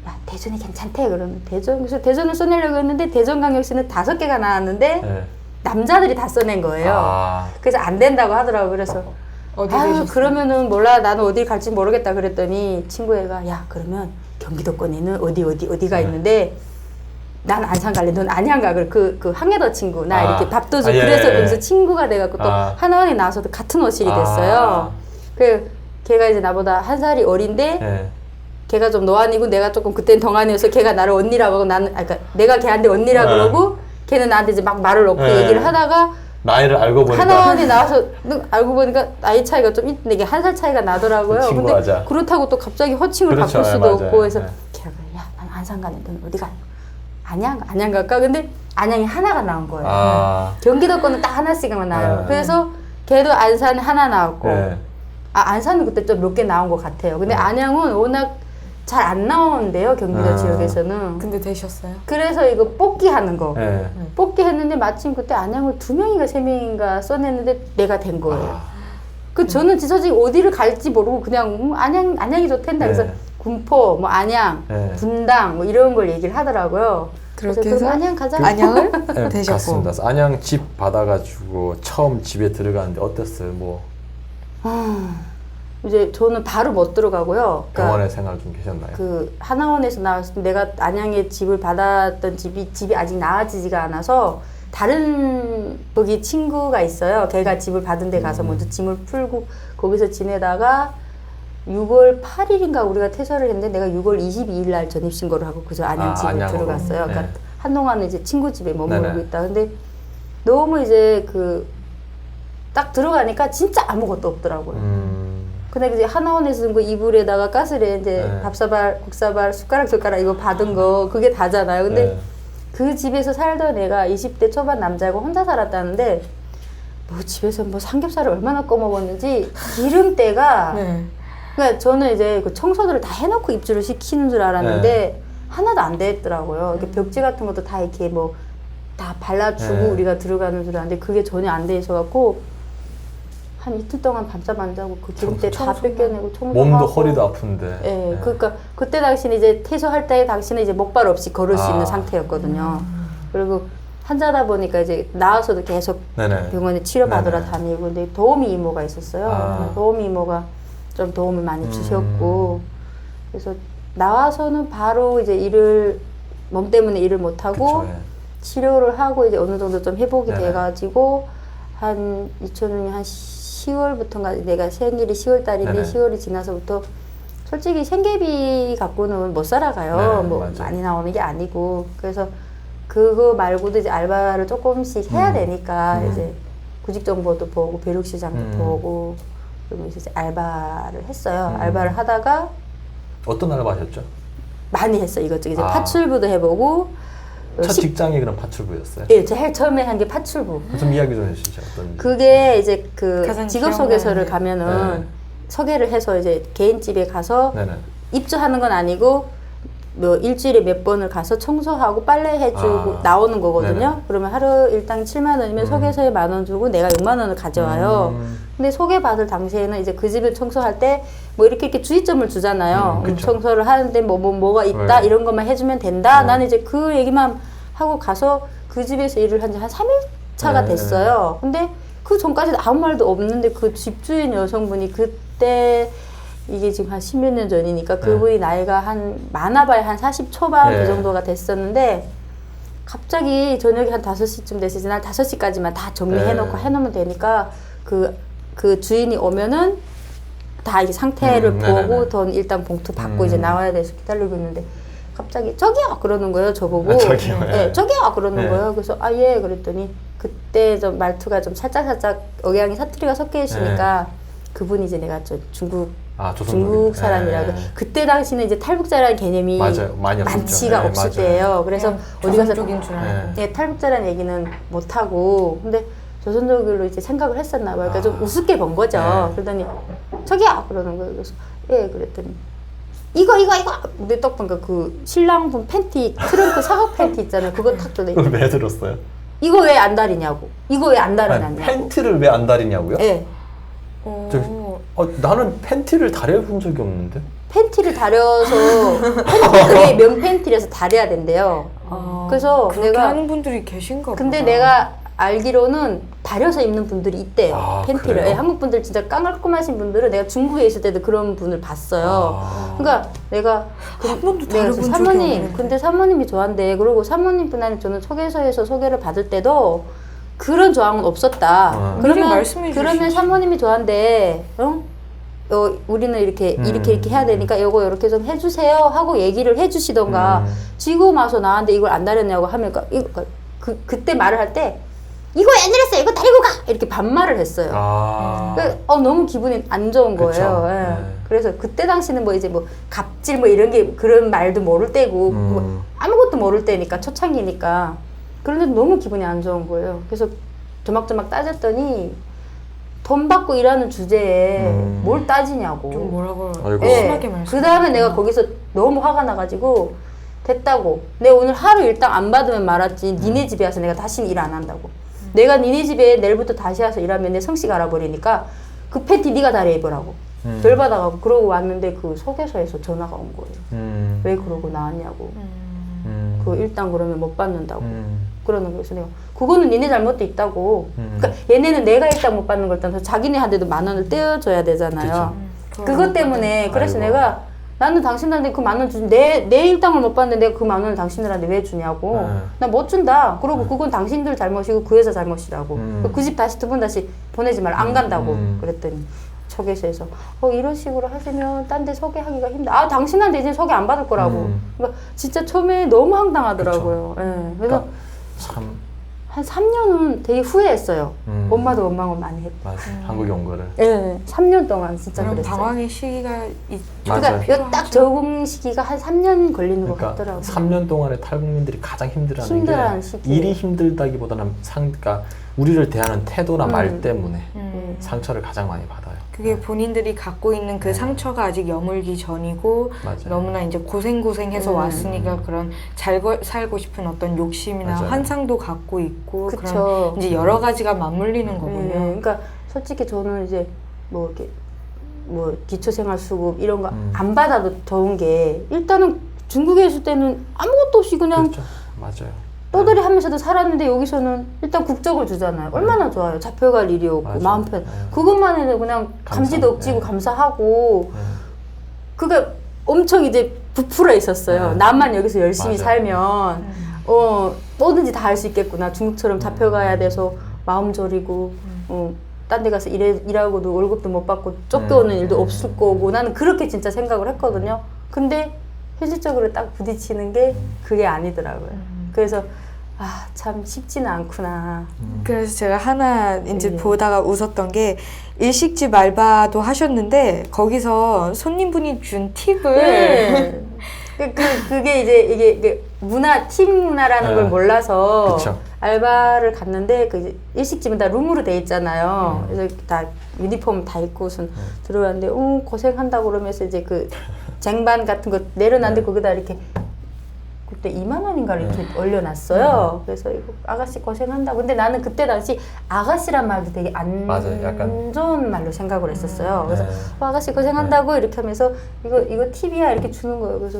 야 대전이 괜찮대 그러면 그래서 대전을 써내려고 했는데 대전광역시는 5개가 나왔는데 예. 남자들이 다 써낸 거예요. 아, 그래서 안 된다고 하더라고요. 그래서 어디 아유 계셨어요? 그러면은 몰라 나는 어디 갈지 모르겠다 그랬더니 친구애가 야 그러면 경기도권에는 어디가 있는데 난 안산 갈래 넌 안양 가 그 항해도 친구 나 아. 이렇게 밥도 주고 아, 예, 그래서 예. 거기서 친구가 돼갖고 또 아. 하나원에 나와서도 같은 어실이 아. 됐어요. 그 걔가 이제 나보다 한 살이 어린데 예. 걔가 좀 노안이고 내가 조금 그땐 동안이어서 걔가 나를 언니라고 하고 나는 그러니까 내가 걔한테 언니라 네. 그러고 걔는 나한테 이제 막 말을 놓고 네. 얘기를 하다가 나이를 알고 보니까 하나원에 나와서 알고 보니까 나이 차이가 좀 있는데 이게 한 살 차이가 나더라고요. 근데 친구하자. 그렇다고 또 갑자기 호칭을 그렇죠. 바꿀 수도 예, 맞아요. 없고 해서 예. 걔가 그래, 야, 난 안산 가는 넌 어디 가? 안양 갈까? 근데 안양이 하나가 나온 거예요. 아. 경기도 거는 딱 하나씩만 나와요. 네. 그래서 걔도 안산 하나 나왔고 네. 안산은 그때 좀 몇 개 나온 것 같아요. 근데 안양은 워낙 잘 안 나오는데요, 경기도 지역에서는. 근데 되셨어요? 그래서 이거 뽑기 하는 거. 네. 뽑기 했는데 마침 그때 안양을 2명인가 3명인가 써냈는데 내가 된 거예요. 그 저는 솔직히 어디를 갈지 모르고 그냥 안양이 좋댄다. 그래서 네. 군포, 뭐 안양, 네. 분당 뭐 이런 걸 얘기를 하더라고요. 그래서 그렇게 그럼 해서 안양 가자. 안양을 네, 되셨고. 갔습니다. 안양 집 받아가지고 처음 집에 들어가는데 어땠어요? 뭐 이제 저는 바로 못 들어가고요. 그러니까 병원에 생활 좀 계셨나요? 그 하나원에서 나왔을 때 내가 안양에 집을 받았던 집이 아직 나아지지가 않아서 다른 거기 친구가 있어요. 걔가 집을 받은 데 가서 먼저 짐을 풀고 거기서 지내다가 6월 8일인가 우리가 퇴소를 했는데 내가 6월 22일 날 전입신고를 하고 그저 안양 집에 안양으로. 들어갔어요. 그러니까 네. 한동안은 이제 친구 집에 머무르고 네네. 있다. 근데 너무 이제 딱 들어가니까 진짜 아무것도 없더라고요. 근데 이제 하나원에서 준 거 이불에다가 가스레 이제 네. 밥사발, 국사발, 숟가락 이거 받은 거 그게 다잖아요. 근데 네. 그 집에서 살던 애가 20대 초반 남자고 혼자 살았다는데 뭐 집에서 뭐 삼겹살을 얼마나 꺼먹었는지 기름때가 네. 그러니까 저는 이제 그 청소들을 다 해놓고 입주를 시키는 줄 알았는데 네. 하나도 안 됐더라고요. 이렇게 벽지 같은 것도 다 이렇게 뭐 다 발라주고 네. 우리가 들어가는 줄 알았는데 그게 전혀 안 돼 있어갖고 한 이틀 동안 밤잠 안 자고 그 기름때 다 뺏겨내고 청소하고 몸도 허리도 아픈데. 예, 네. 그러니까 그때 당시는 이제 퇴소할 때 당시는 이제 목발 없이 걸을 수 있는 상태였거든요. 그리고 환자다 보니까 이제 나와서도 계속 네네. 병원에 치료받으러 네네. 다니고 근데 도우미 이모가 있었어요. 아. 도우미 이모가 좀 도움을 많이 주셨고 그래서 나와서는 바로 이제 몸 때문에 일을 못 하고 그쵸, 예. 치료를 하고 이제 어느 정도 좀 회복이 네네. 돼가지고 한 2000년 한 10월부터인가 내가 생일이 10월 달인데 네네. 10월이 지나서부터 솔직히 생계비 갖고는 못 살아가요. 네, 뭐 맞아요. 많이 나오는 게 아니고 그래서 그거 말고도 이제 알바를 조금씩 해야 되니까 이제 구직 정보도 보고 배룩 시장도 보고 그리고 이제 알바를 했어요. 알바를 하다가 어떤 알바 하셨죠? 많이 했어 이것저것 이제 아. 파출부도 해보고 첫 직장이 그럼 파출부였어요? 예, 제일 처음에 한 게 파출부. 좀 이야기 좀 해주시죠. 어떤 그게 이제 그 가장 직업 소개서를 기억나는 가면은 네. 소개를 해서 이제 개인 집에 가서 네네. 입주하는 건 아니고 뭐 일주일에 몇 번을 가서 청소하고 빨래 해주고 아. 나오는 거거든요. 네네. 그러면 하루 일당 7만 원이면 소개서에 1만 원 주고 내가 6만 원을 가져와요. 근데 소개받을 당시에는 이제 그 집을 청소할 때 뭐 이렇게 주의점을 주잖아요. 그쵸. 청소를 하는데 뭐가 있다 네. 이런 것만 해주면 된다. 네. 나는 이제 그 얘기만 하고 가서 그 집에서 일을 한 지 한 3일차가 네. 됐어요. 근데 그 전까지 아무 말도 없는데 그 집주인 여성분이 그때 이게 지금 한 10몇 년 전이니까 그분이 나이가 많아봐야 한 40 초반 네. 그 정도가 됐었는데 갑자기 저녁에 한 5시쯤 됐을 때 난 5시까지만 다 정리해놓고 네. 해놓으면 되니까 그 주인이 오면은 다 이제 상태를 보고 네네네. 돈 일단 봉투 받고 이제 나와야 돼서 기다리고 있는데 갑자기 저기요 그러는 거예요 저보고. 아, 저기요? 네, 예. 저기요 그러는 네. 거예요. 그래서 아 예 그랬더니 그때 좀 말투가 좀 살짝 억양이 사투리가 섞여 있으니까 그분이 이제 내가 저 중국 조선족이. 사람이라고. 네. 그때 당시는 이제 탈북자라는 개념이 맞아요. 많이 없었죠. 많지가 네, 없을 맞아요. 때예요. 그래서 어디 가서 조선족인 줄 알고. 네. 탈북자라는 얘기는 못 하고 근데 조선족으로 이제 생각을 했었나 봐요. 그러니까 좀 우습게 본 거죠. 네. 그러더니 저기요 그러는 거예요. 그래서 예 그랬더니 이거 근데 딱 보니까 그 신랑분 팬티 트렁크 사각 팬티 있잖아요. 그거 탁 줘도 그걸 왜 들었어요? 이거 왜 안 다리냐고. 이거 왜 안 달아놨냐고. 팬티를 왜 안 다리냐고요? 예. 나는 팬티를 다려본 적이 없는데. 팬티를 다려서 그게 면 팬티라서 다려야 된대요. 그래서 그렇게 내가 하는 분들이 계신가 근데 보다. 내가 알기로는 다려서 입는 분들이 있대요. 아, 팬티를. 그래요? 예, 한국 분들 진짜 까말끔하신 분들은 내가 중국에 있을 때도 그런 분을 봤어요. 그러니까 내가 한 번도 내가 다려본 적이 사모님 없는데. 근데 사모님이 좋아한대. 그리고 사모님뿐 저는 소개서에서 소개를 받을 때도 그런 조항은 없었다. 미리 말씀해 그러면 주시지. 사모님이 좋아한대. 우리는 이렇게 해야 되니까 이거 이렇게 좀 해주세요 하고 얘기를 해주시던가 지고 와서 나한테 이걸 안 다렸냐고 하면 그때 말을 할 때 이거 왜 안 다렸어 이거 다리고 가 이렇게 반말을 했어요. 아. 너무 기분이 안 좋은 그쵸. 거예요. 예. 네. 그래서 그때 당시는 뭐 이제 뭐 갑질 뭐 이런 게 그런 말도 모를 때고 뭐 아무것도 모를 때니까 초창기니까 그런데 너무 기분이 안 좋은 거예요. 그래서 조막조막 따졌더니 돈 받고 일하는 주제에 뭘 따지냐고. 좀 뭐라고 아이고. 심하게 말씀. 그 다음에 내가 거기서 너무 화가 나가지고 됐다고. 내가 오늘 하루 일당 안 받으면 말았지. 니네 집에 와서 내가 다시는 일 안 한다고. 내가 니네 집에 내일부터 다시 와서 일하면 내 성씨가 알아버리니까 그 팬티 네가 다리 입으라고. 열받아가고 그러고 왔는데 그 소개서에서 전화가 온 거예요. 왜 그러고 나왔냐고. 그 일당 그러면 못 받는다고. 그러는 거예요. 그래서 내가 그거는 니네 잘못도 있다고. 그러니까 얘네는 내가 일당 못 받는 걸 떠나서 자기네한테도 10,000원을 떼어줘야 되잖아요. 그것 때문에 그래서 아이고. 내가 나는 당신들한테 그 10,000원 주지 내 일당을 못 받는데 내가 그 10,000원을 당신들한테 왜 주냐고. 나 못 준다. 그러고 그건 당신들 잘못이고 그 회사 잘못이라고. 그 집 다시 2번 다시 보내지 말라. 안 간다고. 그랬더니 소개서에서 이런 식으로 하시면 딴 데 소개하기가 힘들어. 아 당신한테 이제 소개 안 받을 거라고. 그러니까 진짜 처음에 너무 황당하더라고요. 예. 그래서 그러니까 참 한 3년은 되게 후회했어요. 엄마도 원망을 많이 했고. 맞아. 한국에 온 거를. 예, 3년 동안 진짜 그런 그랬어요. 방황의 시기가 맞아요. 그러니까 딱 적응 시기가 한 3년 걸리는 것 그러니까 같더라고요. 3년 동안에 탈북민들이 가장 힘들어하는 힘들어하는 게 시기. 일이 힘들다기보다는 그러니까 우리를 대하는 태도나 말 때문에 상처를 가장 많이 받아요. 그게 본인들이 갖고 있는 그 상처가 아직 여물기 전이고 맞아요. 너무나 이제 고생해서 왔으니까 그런 잘 살고 싶은 어떤 욕심이나 맞아요. 환상도 갖고 있고 그쵸. 그런 이제 여러 가지가 맞물리는 거군요. 그러니까 솔직히 저는 이제 뭐 이렇게 뭐 기초생활수급 이런 거 안 받아도 좋은 게 일단은 중국에 있을 때는 아무것도 없이 그냥 그렇죠. 맞아요. 떠들이 하면서도 살았는데 여기서는 일단 국적을 주잖아요. 얼마나 좋아요. 잡혀갈 일이 없고 맞아요. 마음 편. 네. 그것만 해도 그냥 감지도 감사. 억지고 네. 감사하고 네. 그게 엄청 이제 부풀어 있었어요. 네. 나만 여기서 열심히 맞아요. 살면 뭐든지 다 할 수 있겠구나. 중국처럼 잡혀가야 돼서 마음 졸이고 딴 데 가서 일하고도 월급도 못 받고 쫓겨오는 일도 없을 거고 나는 그렇게 진짜 생각을 했거든요. 근데 현실적으로 딱 부딪히는 게 그게 아니더라고요. 그래서 참 쉽지는 않구나. 그래서 제가 하나 이제 네. 보다가 웃었던 게 일식집 알바도 하셨는데 거기서 손님분이 준 팁을 네. 그게 이제 이게 팀 문화라는 네. 걸 몰라서 그쵸. 알바를 갔는데 그 일식집은 다 룸으로 돼 있잖아요. 그래서 다 유니폼 다 입고선 들어왔는데 고생한다고 그러면서 이제 그 쟁반 같은 거 내려놨는데 거기다 이렇게 그때 2만 원인가 이렇게 올려놨어요. 그래서 이거 아가씨 고생한다고. 근데 나는 그때 당시 아가씨란 말도 되게 안 맞아요. 약간 좋은 말로 생각을 했었어요. 그래서 네. 아가씨 고생한다고 이렇게 하면서 이거 팁이야 이렇게 주는 거예요. 그래서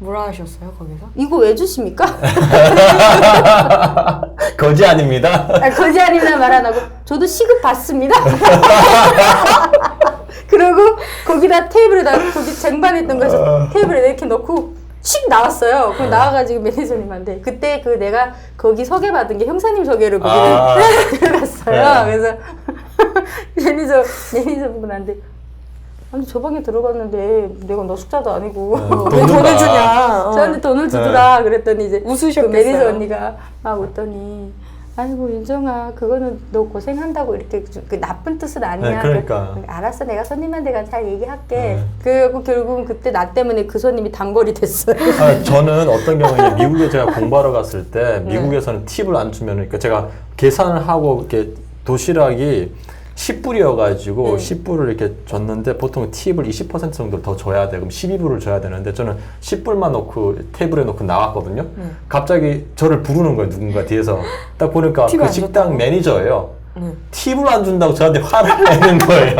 뭐라 하셨어요 거기서? 이거 왜 주십니까? 거지 아닙니다. 거지 아니면 말 안 하고 저도 시급 받습니다. 그리고 거기다 테이블에다 거기 쟁반에 있던 거에서 테이블에 이렇게 넣고 씩 나왔어요. 그럼 나와가지고 매니저님한테 그때 그 내가 거기 소개받은 게 형사님 소개로 거기를 들어갔어요. 그래서 매니저분한테 아니 저 방에 들어갔는데 내가 너 숙자도 아니고 왜 돈을 주냐? 저한테 돈을 주더라. 그랬더니 이제 웃으셨겠어요. 그 매니저 언니가 막 웃더니 아이고 윤정아 그거는 너 고생한다고 이렇게 그 나쁜 뜻은 아니야. 네, 그러니까. 알았어 내가 손님한테 가 잘 얘기할게. 그래갖고 결국은 그때 나 때문에 그 손님이 단골이 됐어요. 저는 어떤 경우에 미국에 제가 공부하러 갔을 때 미국에서는 팁을 안 주면 그러니까 제가 계산을 하고 이렇게 도시락이 10불이어가지고 10불을 이렇게 줬는데 보통 팁을 20% 정도 더 줘야 돼. 그럼 12불을 줘야 되는데 저는 10불만 넣고 테이블에 놓고 나왔거든요. 갑자기 저를 부르는 거예요. 누군가 뒤에서. 딱 보니까 팁을 그 안 식당 매니저예요. 팁을 안 준다고 저한테 화를 내는 거예요.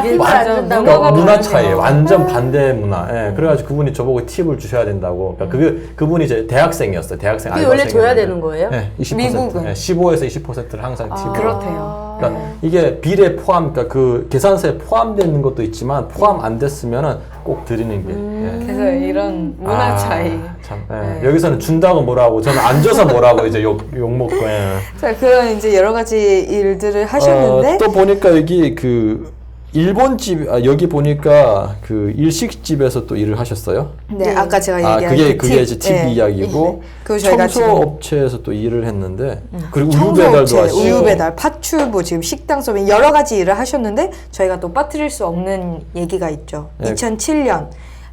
팁을 안 준다고? 그러니까 문화 차이, 완전 반대 문화. 예, 그래가지고 그분이 저보고 팁을 주셔야 된다고. 그러니까 그분이 이제 대학생이었어요. 대학생 그게 원래 줘야 알바생이었는데. 되는 거예요? 네, 20%. 미국은? 15에서 20%를 항상 팁을. 그렇대요. 그러니까 이게 비례 포함, 그러니까 그 계산서에 포함되어 있는 것도 있지만 포함 안 됐으면은 꼭 드리는 게. 예. 그래서 이런 문화 차이. 참, 예. 여기서는 준다고 뭐라고, 저는 안 줘서 뭐라고 이제 욕 먹고. 예. 자 그런 이제 여러 가지 일들을 하셨는데 또 보니까 여기 그 일본 집 여기 보니까 그 일식집에서 또 일을 하셨어요? 네, 아까 제가 얘기한 그게 이제 팁 네. 이야기고 그리고 저희가 지금 청소업체에서 또 일을 했는데 그리고 우유 청소업체, 배달도 하시고 우유 배달, 파출부, 지금 식당 서빙 여러 가지 일을 하셨는데 저희가 또 빠뜨릴 수 없는 얘기가 있죠. 네. 2007년,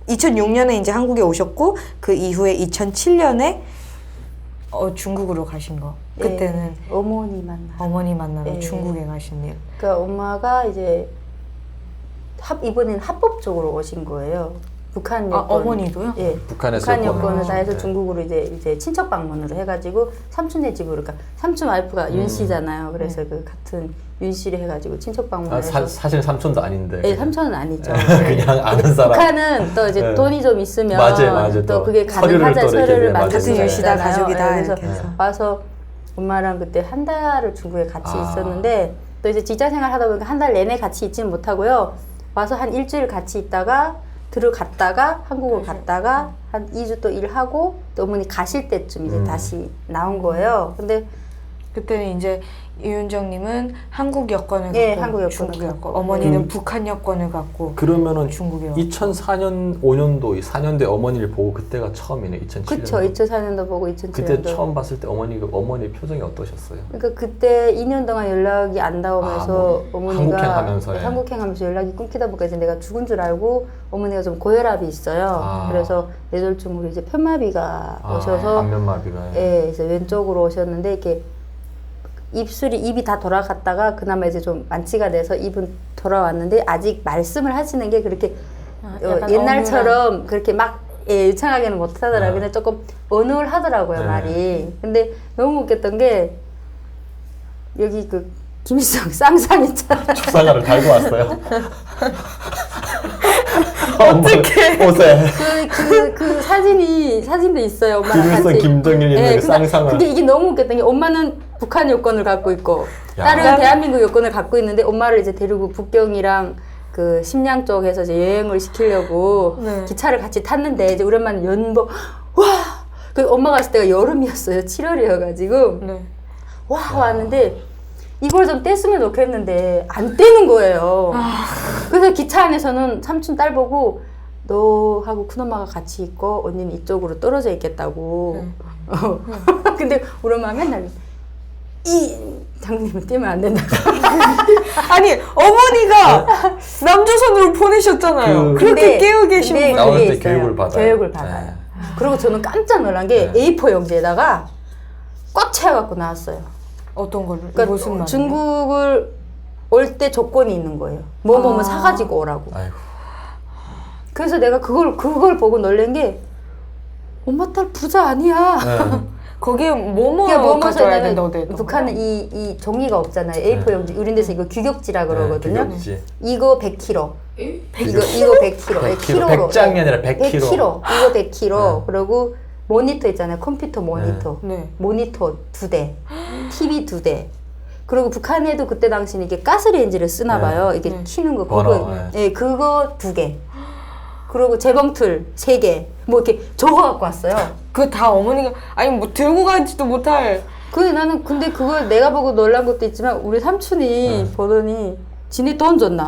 2006년에 이제 한국에 오셨고 그 이후에 2007년에 중국으로 가신 거. 그때는 어머니 만나. 어머니 만나러 네. 중국에 가신 일. 그러니까 엄마가 이제 이번에는 합법적으로 오신 거예요. 북한 여권. 어머니도요? 예. 북한에서 북한 여권을. 여권을 다 해서 네. 중국으로 이제 친척 방문으로 해가지고 삼촌네 집으로, 그러니까 삼촌 와이프가 윤 씨잖아요. 그래서 그 같은 윤 씨를 해가지고 친척 방문해서. 사실 삼촌도 아닌데. 예, 삼촌은 아니죠. 그냥 아는 사람. 북한은 또 이제 네. 돈이 좀 있으면 맞아요. 또 그게 서류를 가능하자, 또 이렇게 서류를 맞아요. 같은 만들어서 유시다 있잖아요. 가족이다 예, 그래서 이렇게 해서. 와서 엄마랑 그때 한 달을 중국에 같이 있었는데 또 이제 직장 생활 하다 보니까 한 달 내내 같이 있지는 못하고요. 와서 한 일주일 같이 있다가 들어갔다가 한국을 갔다가 한 2주 또 일하고 또 어머니 가실 때쯤 이제 다시 나온 거예요. 근데 그때는 이제 이윤정님은 한국 여권을 갖고 예, 한국 여권을 중국 갖고. 여권, 어머니는 북한 여권을 갖고 그러면은 중국에 왔고. 2004년 5년도 4년대 어머니를 보고 그때가 처음이네. 2007년. 그쵸, 2004년도 보고 2007년도. 그때 처음 봤을 때 어머니 표정이 어떠셨어요? 그러니까 그때 2년 동안 연락이 안 닿으면서 어머니가 한국행하면서요? 한국행하면서 연락이 끊기다 보니까 이제 내가 죽은 줄 알고 어머니가 좀 고혈압이 있어요. 그래서 뇌졸중으로 이제 편마비가 오셔서 안면마비가. 예, 이제 왼쪽으로 오셨는데 이렇게 입이 다 돌아갔다가 그나마 이제 좀 완치가 돼서 입은 돌아왔는데 아직 말씀을 하시는 게 그렇게 약간 옛날처럼 그렇게 막 유창하게는 못하더라고요. 네. 근데 조금 어눌하더라고요, 네. 말이. 근데 너무 웃겼던 게 여기 그 김일성 쌍쌍 있잖아요. 축사가를 달고 왔어요. 어떻게 옷에 그 사진도 있어요. 엄마랑 김일성, 같이. 김정일 있는 그 그러니까 쌍쌍을. 근데 이게 너무 웃겼던 게 엄마는 북한 여권을 갖고 있고 야. 딸은 대한민국 여권을 갖고 있는데 엄마를 이제 데리고 북경이랑 그 심양 쪽에서 이제 여행을 시키려고 네. 기차를 같이 탔는데 이제 우리 엄마는 연복 와! 그 엄마가 갔을 때가 여름이었어요. 7월이어가지고 네. 와 왔는데 이걸 좀 뗐으면 좋겠는데 안 떼는 거예요. 그래서 기차 안에서는 삼촌 딸 보고 너하고 큰엄마가 같이 있고 언니는 이쪽으로 떨어져 있겠다고. 근데 우리 엄마 맨날 이 장님은 뛰면 안 된다고. 아니 어머니가 남조선으로 보내셨잖아요. 그렇게 깨우 계신 근데 분. 나올 그게 때 있어요. 교육을 받아요. 교육을 받아요. 네. 그리고 저는 깜짝 놀란 게 네. A4 용지에다가 꽉 채워갖고 나왔어요. 어떤 걸로? 그러니까 무슨 말? 중국을 올 때 조건이 있는 거예요. 뭐뭐 사가지고 오라고. 아이고. 그래서 내가 그걸 보고 놀란 게 엄마 딸 부자 아니야. 네. 거기에 뭐뭐 그러니까 뭐뭐 가져와야 써냐면 된다고 돼 있던 북한은 이 종이가 없잖아요. A4 용지. 우리 데서 이거 규격지라 그러거든요. 규격지. 이거 100kg. 이거 100kg. 100kg. 100장이 아니라 100kg. 100kg. 이거 100kg. 그리고 모니터 있잖아요. 컴퓨터 모니터. 네. 모니터 2대. TV 2대. 그리고 북한에도 그때 당시는 이게 가스레인지를 쓰나 봐요. 이게 키는 거 그거. 버너, 예, 그거 2개. 그리고 재봉틀 3개. 뭐 이렇게 적어 갖고 왔어요. 그거 다 어머니가 아니 뭐 들고 가지도 못할. 나는 근데 그걸 내가 보고 놀란 것도 있지만 우리 삼촌이 보더니 지네 돈 줬나?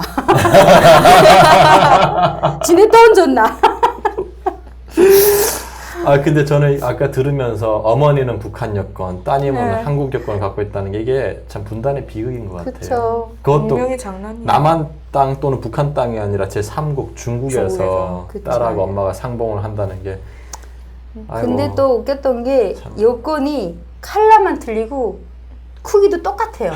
지네 돈 줬나? 근데 저는 아까 들으면서 어머니는 북한 여권, 따님은 네. 한국 여권을 갖고 있다는 게 이게 참 분단의 비극인 것 같아요. 그쵸. 그것도 분명히 장난이야. 남한 땅 또는 북한 땅이 아니라 제3국 중국에서 중국에서. 그쵸. 딸하고 엄마가 상봉을 한다는 게 아이고. 근데 또 웃겼던 게 참. 여권이 컬러만 틀리고 크기도 똑같아요.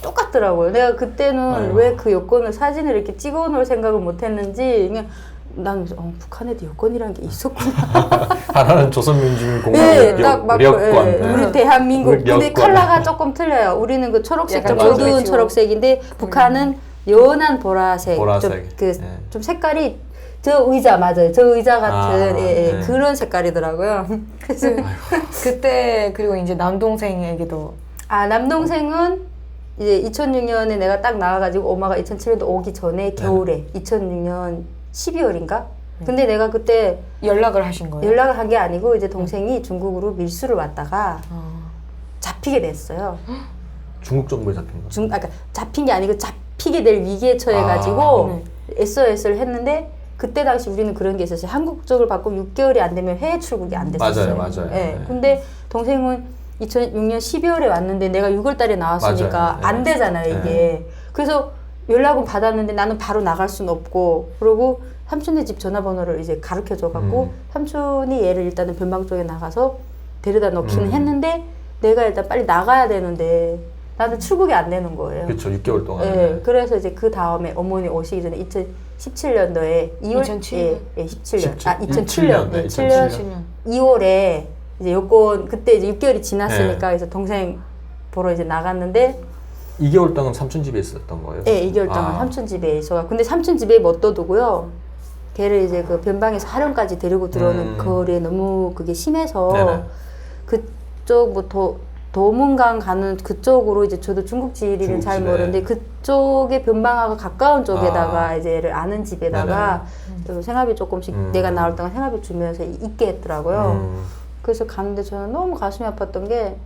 똑같더라고요. 내가 그때는 아이고. 왜 그 여권을 사진을 이렇게 찍어 놓을 생각을 못 했는지 그냥 난 북한에도 여권이라는 게 있었구나. 하나는 조선민주공화국 네, 딱 맞고, 여권. 예, 우리 대한민국. 근데 여권. 컬러가 조금 틀려요. 우리는 그 초록색, 좀 약간 어두운 맞아요. 초록색인데 북한은 연한 보라색. 보라색. 좀, 예. 좀 색깔이 저 의자 맞아요. 저 의자 같은 네. 그런 색깔이더라고요. 그래서 그때 그리고 이제 남동생에게도 남동생은 이제 2006년에 내가 딱 나와가지고 엄마가 2007년도 오기 전에 겨울에 2006년 12월인가? 근데 내가 그때 연락을 하신 거예요. 연락을 한 게 아니고 이제 동생이 중국으로 밀수를 왔다가 잡히게 됐어요. 중국 정부에 잡힌 거. 그러니까 잡힌 게 아니고 잡히게 될 위기에 처해가지고 네. SOS를 했는데 그때 당시 우리는 그런 게 있었어요. 한국 국적을 받고 6개월이 안 되면 해외 출국이 안 됐었어요. 맞아요. 예. 네. 근데 동생은 2006년 12월에 왔는데 내가 6월 달에 나왔으니까 맞아요. 네. 안 되잖아요, 이게. 그래서 연락은 받았는데 나는 바로 나갈 수는 없고 그러고 삼촌네 집 전화번호를 이제 가르쳐 줘갖고 삼촌이 얘를 일단은 변방 쪽에 나가서 데려다 놓기는 했는데 내가 일단 빨리 나가야 되는데 나는 출국이 안 되는 거예요. 그렇죠. 6개월 동안. 예, 그래서 이제 그 다음에 어머니 오시기 전에 2017년도에 2월 2007년? 예, 17년. 2007년. 네, 2007년. 7년. 2월에 이제 여권 그때 이제 6개월이 지났으니까 그래서 동생 보러 이제 나갔는데 2개월 동안 삼촌 집에 있었던 거예요? 예, 2개월 동안 삼촌 집에 있어가. 근데 삼촌 집에 못 둬두고요. 걔를 이제 그 변방에서 하령까지 데리고 들어오는 거리에 너무 그게 심해서 네네. 그쪽 뭐 도문강 가는 그쪽으로 이제 저도 중국 지리는 잘 중국집에. 모르는데 그쪽에 변방하고 가까운 쪽에다가 이제 얘를 아는 집에다가 생활비 조금씩 내가 나올 동안 생활비 주면서 있게 했더라고요. 그래서 갔는데 저는 너무 가슴이 아팠던 게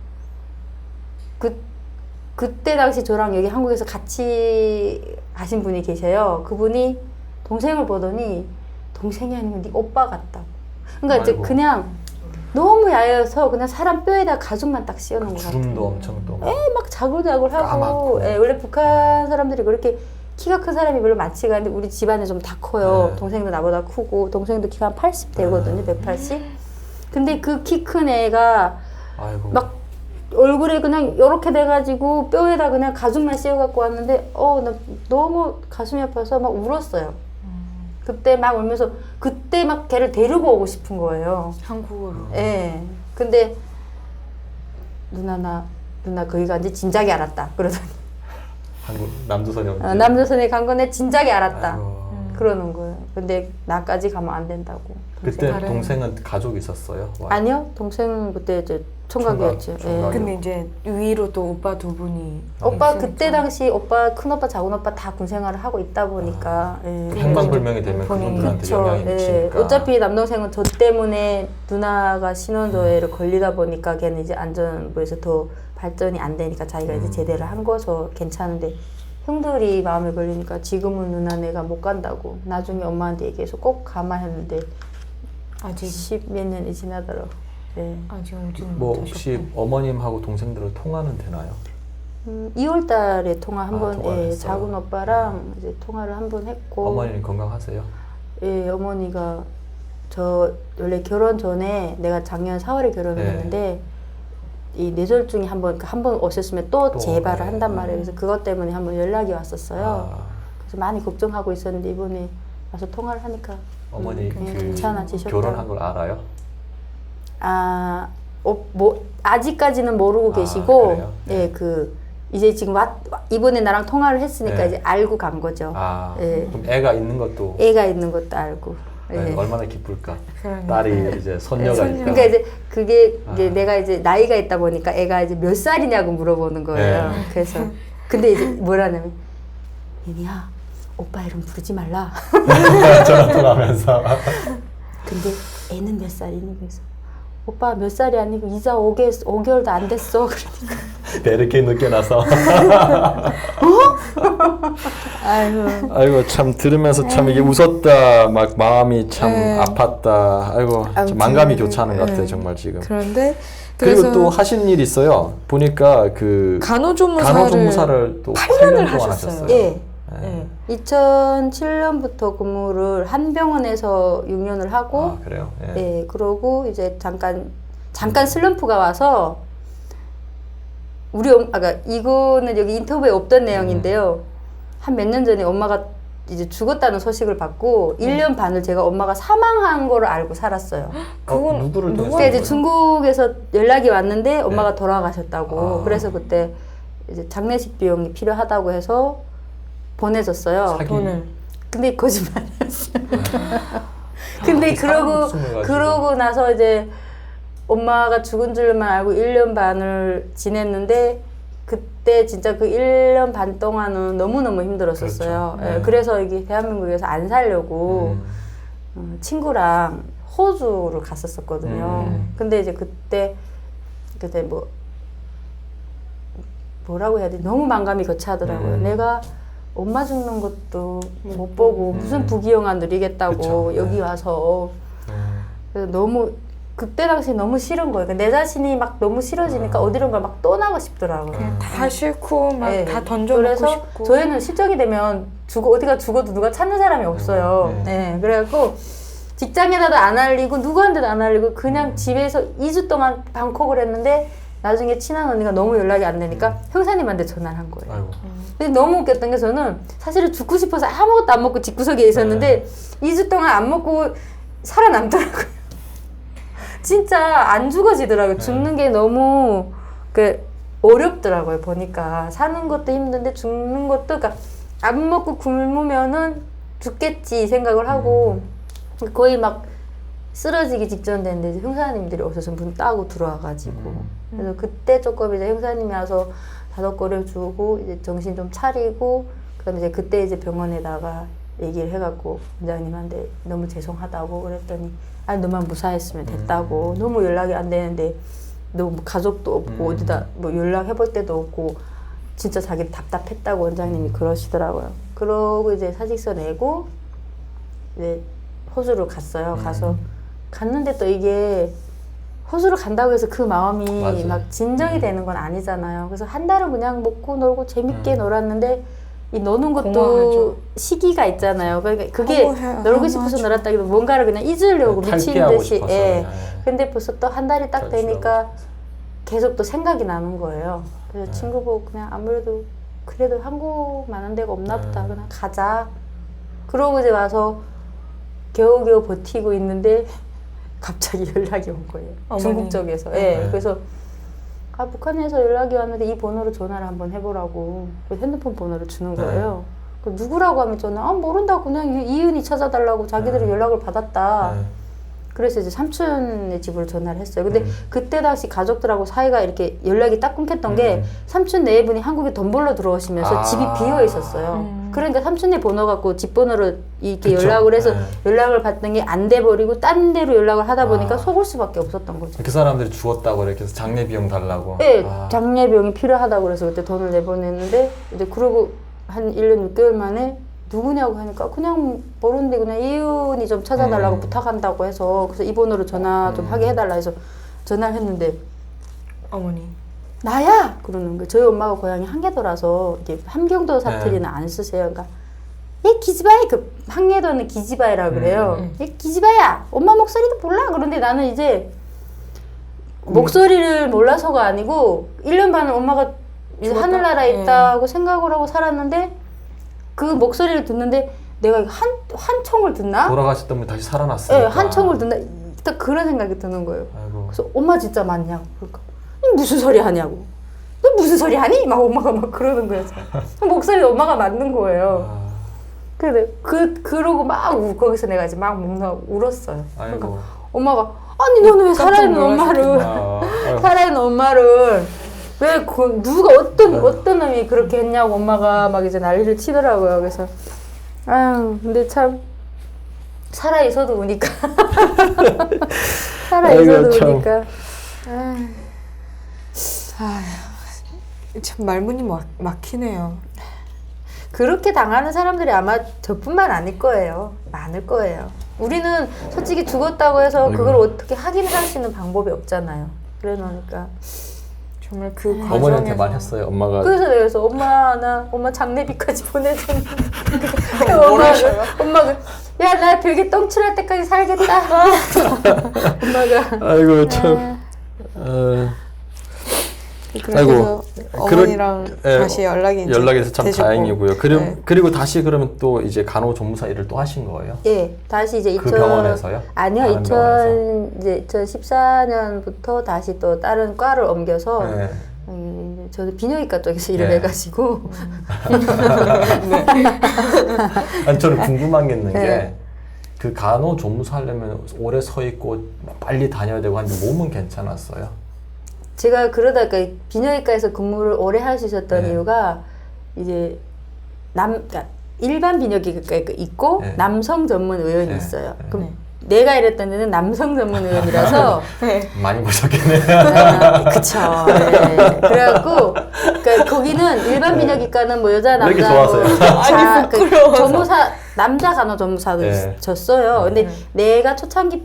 그때 당시 저랑 여기 한국에서 같이 가신 분이 계셔요. 그분이 동생을 보더니 동생이 아니고 네 오빠 같다고. 그러니까 이제 아이고. 그냥 너무 야여서 그냥 사람 뼈에다 가죽만 딱 씌워놓은 것 같아요. 주름도 엄청 또. 막 자글자글하고. 까맣고. 예, 원래 북한 사람들이 그렇게 키가 큰 사람이 별로 많지가 않은데 우리 집안에 좀 다 커요. 네. 동생도 나보다 크고 동생도 키가 한 80 되거든요. 180. 근데 그 키 큰 애가 아이고. 막 얼굴에 그냥 이렇게 돼가지고 뼈에다 그냥 가죽만 씌워갖고 왔는데 나 너무 가슴이 아파서 막 울었어요. 그때 막 울면서 그때 막 걔를 데리고 오고 싶은 거예요. 한국어로. 예. 근데 누나 거기 간지 진작에 알았다. 그러더니 한국 남조선이 언제? 남조선에 간 거네 진작에 알았다. 아이고. 그러는 거예요. 근데 나까지 가면 안 된다고. 그때 다른- 동생은 가족이 있었어요? 와. 아니요. 동생은 그때 이제 총각이었죠. 총각. 예. 근데 이제 위로 또 오빠 두 분이 오빠 있으니까. 그때 당시 오빠 큰오빠 작은오빠 다 군 생활을 하고 있다 보니까 예. 행방불명이 되면 본인이 그분들한테 그쵸. 영향이 예. 미치니까. 어차피 남동생은 저 때문에 누나가 신원조회를 걸리다 보니까 걔는 이제 안전부에서 더 발전이 안 되니까 자기가 이제 제대를 한 거서 괜찮은데 형들이 마음에 걸리니까 지금은 누나 내가 못 간다고 나중에 엄마한테 얘기해서 꼭 가마 했는데 아직 10몇 년이 지나더라고. 예. 아직 오지는 뭐 못하셨고. 혹시 어머님하고 동생들은 통화는 되나요? 2월 달에 통화 한 번, 통화를 예, 했어요. 작은 오빠랑 이제 통화를 한 번 했고. 어머니는 건강하세요? 예, 어머니가 저 원래 결혼 전에 내가 작년 4월에 결혼을 네. 했는데 이 뇌졸중이 한 번 오셨으면 또 또, 재발을 네. 한단 말이에요. 그래서 그것 때문에 한 번 연락이 왔었어요. 아, 그래서 많이 걱정하고 있었는데 이번에 와서 통화를 하니까 어머니 괜찮아지셨다. 결혼한 걸 알아요? 아직까지는 모르고 아, 계시고 그래요? 네. 예, 이제 지금 이번에 나랑 통화를 했으니까 네. 이제 알고 간 거죠. 아, 예. 그럼 애가 있는 것도 애가 있는 것도 알고. 네, 예. 얼마나 기쁠까? 그러니까. 딸이 이제 손녀가 손녀. 있다. 그러니까 이제 그게 이제 아. 내가 이제 나이가 있다 보니까 애가 이제 몇 살이냐고 물어보는 거예요. 네. 그래서 근데 이제 뭐라냐면 얘니야 오빠 이름 부르지 말라. 전화 통화하면서 근데 애는 몇 살이니? 그래서 오빠 몇 살이 아니고 이자 5개월도 안 됐어. 그러니까 배 이렇게 늦게 나서 아이고 아이고 참 들으면서 참 이게 웃었다 막 마음이 참 네. 아팠다 아이고 참 아무튼, 만감이 교차하는 것 네. 같아요 정말 지금. 그런데 그리고 그래서 또 하시는 일이 있어요. 보니까 그 간호조무사를 또 8년 동안 하셨어요. 예. 네. 2007년부터 근무를 한 병원에서 6년을 하고 아 그래요. 예. 예, 그러고 이제 잠깐 슬럼프가 와서 그러니까 이거는 여기 인터뷰에 없던 내용인데요. 한 몇 년 전에 엄마가 이제 죽었다는 소식을 받고 1년 반을 제가 엄마가 사망한 거를 알고 살았어요. 그건 누구를 통해서 그때 이제 거예요? 중국에서 연락이 왔는데 엄마가 돌아가셨다고. 아. 그래서 그때 이제 장례식 비용이 필요하다고 해서 보내줬어요. 사기. 돈을 근데 거짓말이었어요. 근데 목숨을 가지고. 그러고 나서 이제 엄마가 죽은 줄만 알고 1년 반을 지냈는데 그때 진짜 그 1년 반 동안은 너무너무 힘들었었어요. 그렇죠. 예, 네. 그래서 이게 대한민국에서 안 살려고 친구랑 호주를 갔었었거든요. 근데 이제 그때 뭐라고 해야 돼? 너무 만감이 교차하더라고요. 내가 엄마 죽는 것도 못 보고 무슨 부귀영화 누리겠다고 그쵸. 여기 네. 와서 그래서 너무 그때 당시 너무 싫은 거예요. 그러니까 내 자신이 막 너무 싫어지니까 어디론가 막 떠나고 싶더라고요. 다 싫고 막 네. 다 던져놓고 그래서 싶고. 저희는 실적이 되면 어디가 죽어도 누가 찾는 사람이 없어요. 네. 그래갖고 직장에다도 안 알리고 누구한테도 안 알리고 그냥 집에서 2주 동안 방콕을 했는데 나중에 친한 언니가 너무 연락이 안 되니까 형사님한테 전화를 한 거예요. 아이고. 근데 너무 웃겼던 게 저는 사실은 죽고 싶어서 아무것도 안 먹고 집구석에 있었는데 2주 동안 안 먹고 살아남더라고요. 진짜 안 죽어지더라고요. 죽는 게 너무 어렵더라고요. 보니까 사는 것도 힘든데 죽는 것도 그러니까 안 먹고 굶으면은 죽겠지 생각을 하고 거의 막 쓰러지기 직전 됐는데 이제 형사님들이 오셔서 문 따고 들어와가지고 그래서 그때 조금 이제 형사님이 와서 다독거려주고 이제 정신 좀 차리고 그다음에 이제 그때 이제 병원에다가 얘기를 해갖고 원장님한테 너무 죄송하다고 그랬더니 아니 너만 무사했으면 됐다고 너무 연락이 안 되는데 너무 가족도 없고 어디다 뭐 연락해볼 데도 없고 진짜 자기 답답했다고 원장님이 그러시더라고요. 그러고 이제 사직서 내고 이제 호주로 갔어요. 가서 갔는데 또 이게 호주로 간다고 해서 그 마음이 맞아요. 막 진정이 되는 건 아니잖아요. 그래서 한 달은 그냥 먹고 놀고 재밌게 놀았는데 이 노는 것도 공허하죠. 시기가 있잖아요. 그러니까 그게 놀고 싶어서 허무하죠. 놀았다기도 뭔가를 그냥 잊으려고 미친 탈피하고 듯이. 싶어서. 예. 근데 벌써 또 한 달이 딱 탈출하고 되니까 계속 또 생각이 나는 거예요. 그래서 친구 보고 그냥 아무래도 그래도 한국 많은 데가 없나 보다. 그냥 가자. 그러고 이제 와서 겨우겨우 버티고 있는데 갑자기 연락이 온 거예요. 어머니. 중국 쪽에서. 예. 그래서 북한에서 연락이 왔는데 이 번호로 전화를 한번 해보라고 그 핸드폰 번호를 주는 거예요. 그 누구라고 하면 저는 모른다고 그냥 이은이 찾아달라고 자기들이 연락을 받았다. 그래서 이제 삼촌의 집으로 전화를 했어요. 근데 그때 당시 가족들하고 사이가 이렇게 연락이 딱 끊겼던 게 삼촌 네 분이 한국에 돈 벌러 들어오시면서 집이 비어 있었어요. 그러니까 삼촌의 번호 갖고 집 번호로 이렇게 그쵸. 연락을 해서 연락을 받던 게 안 돼 버리고 딴 데로 연락을 하다 보니까 속을 수밖에 없었던 거죠. 그 사람들이 죽었다고 이렇게 해서 장례 비용 달라고. 네, 장례비용이 필요하다고 그래서 그때 돈을 내보냈는데 이제 그러고 한 1년 6개월 만에 누구냐고 하니까 그냥 모르는데 그냥 이은이 좀 찾아달라고 부탁한다고 해서 그래서 이 번호로 전화 좀 하게 해달라 해서 전화를 했는데 어머니. 나야! 그러는 거예요. 저희 엄마가 고향이 한계도라서 이게 함경도 사투리는 안 쓰세요. 그러니까 얘 기지바이 그 항해도는 기지바이라고 그래요. 얘 기지바야! 엄마 목소리도 몰라! 그런데 나는 이제 목소리를 몰라서가 아니고 1년 반은 엄마가 이제 하늘나라에 있다고 생각을 하고 살았는데 그 목소리를 듣는데 내가 한 총을 듣나? 돌아가셨던 분이 다시 살아났으니까. 네, 한 총을 듣나? 딱 그런 생각이 드는 거예요. 아이고. 그래서 엄마 진짜 맞냐고. 그러니까 무슨 소리 하냐고. 너 무슨 소리 하니? 막 엄마가 막 그러는 거예요. 목소리 엄마가 맞는 거예요. 근데 그러고 막 거기서 내가 이제 막 울었어요. 아이고. 그러니까 엄마가 아니 너는 왜 살아있는 엄마를 살아있는 엄마를 왜 누가 어떤 놈이 그렇게 했냐고 엄마가 막 이제 난리를 치더라고요. 그래서 아유 근데 참 살아 있어도 우니까 살아 있어도 아이고, 참. 우니까 참 말문이 막히네요. 그렇게 당하는 사람들이 아마 저뿐만 아닐 거예요. 많을 거예요. 우리는 솔직히 죽었다고 해서 그걸 어떻게 확인할 수 있는 방법이 없잖아요. 그래 놓으니까 정말 그 어머니한테 과정에서 말했어요. 엄마가 그래서 엄마 장례비까지 보내줬는데 엄마가 야 나 벽에 똥칠할 때까지 살겠다. 엄마가 아이고 참. 그래서 어머니랑 예, 다시 연락이 돼서 참 되셨고. 다행이고요. 그리고 다시 그러면 또 이제 간호조무사 일을 또 하신 거예요? 예 다시 이제 그 병원에서요? 아니요 다른 이제 2014년부터 다시 또 다른 과를 옮겨서 네. 저는 비뇨기과 쪽에서 일을 네. 해가지고 아니 저는 궁금한 게 있는 네. 게 그 간호조무사 하려면 오래 서 있고 빨리 다녀야 되고 하는데 몸은 괜찮았어요? 제가 그러다가 비뇨기과에서 근무를 오래 할 수 있었던 네. 이유가 이제 그러니까 일반 비뇨기과가 있고 네. 남성 전문 의원이 네. 있어요. 네. 그럼 내가 일했던 데는 남성 전문 의원이라서 많이 보셨겠네요. 그쵸. 네. 그래갖고 그러니까 거기는 일반 비뇨기과는 뭐 여자 왜 이렇게 남자 좋아하세요? 아니, 부끄러워서. 전무사 남자 간호조무사도 네. 졌어요. 근데 내가 초창기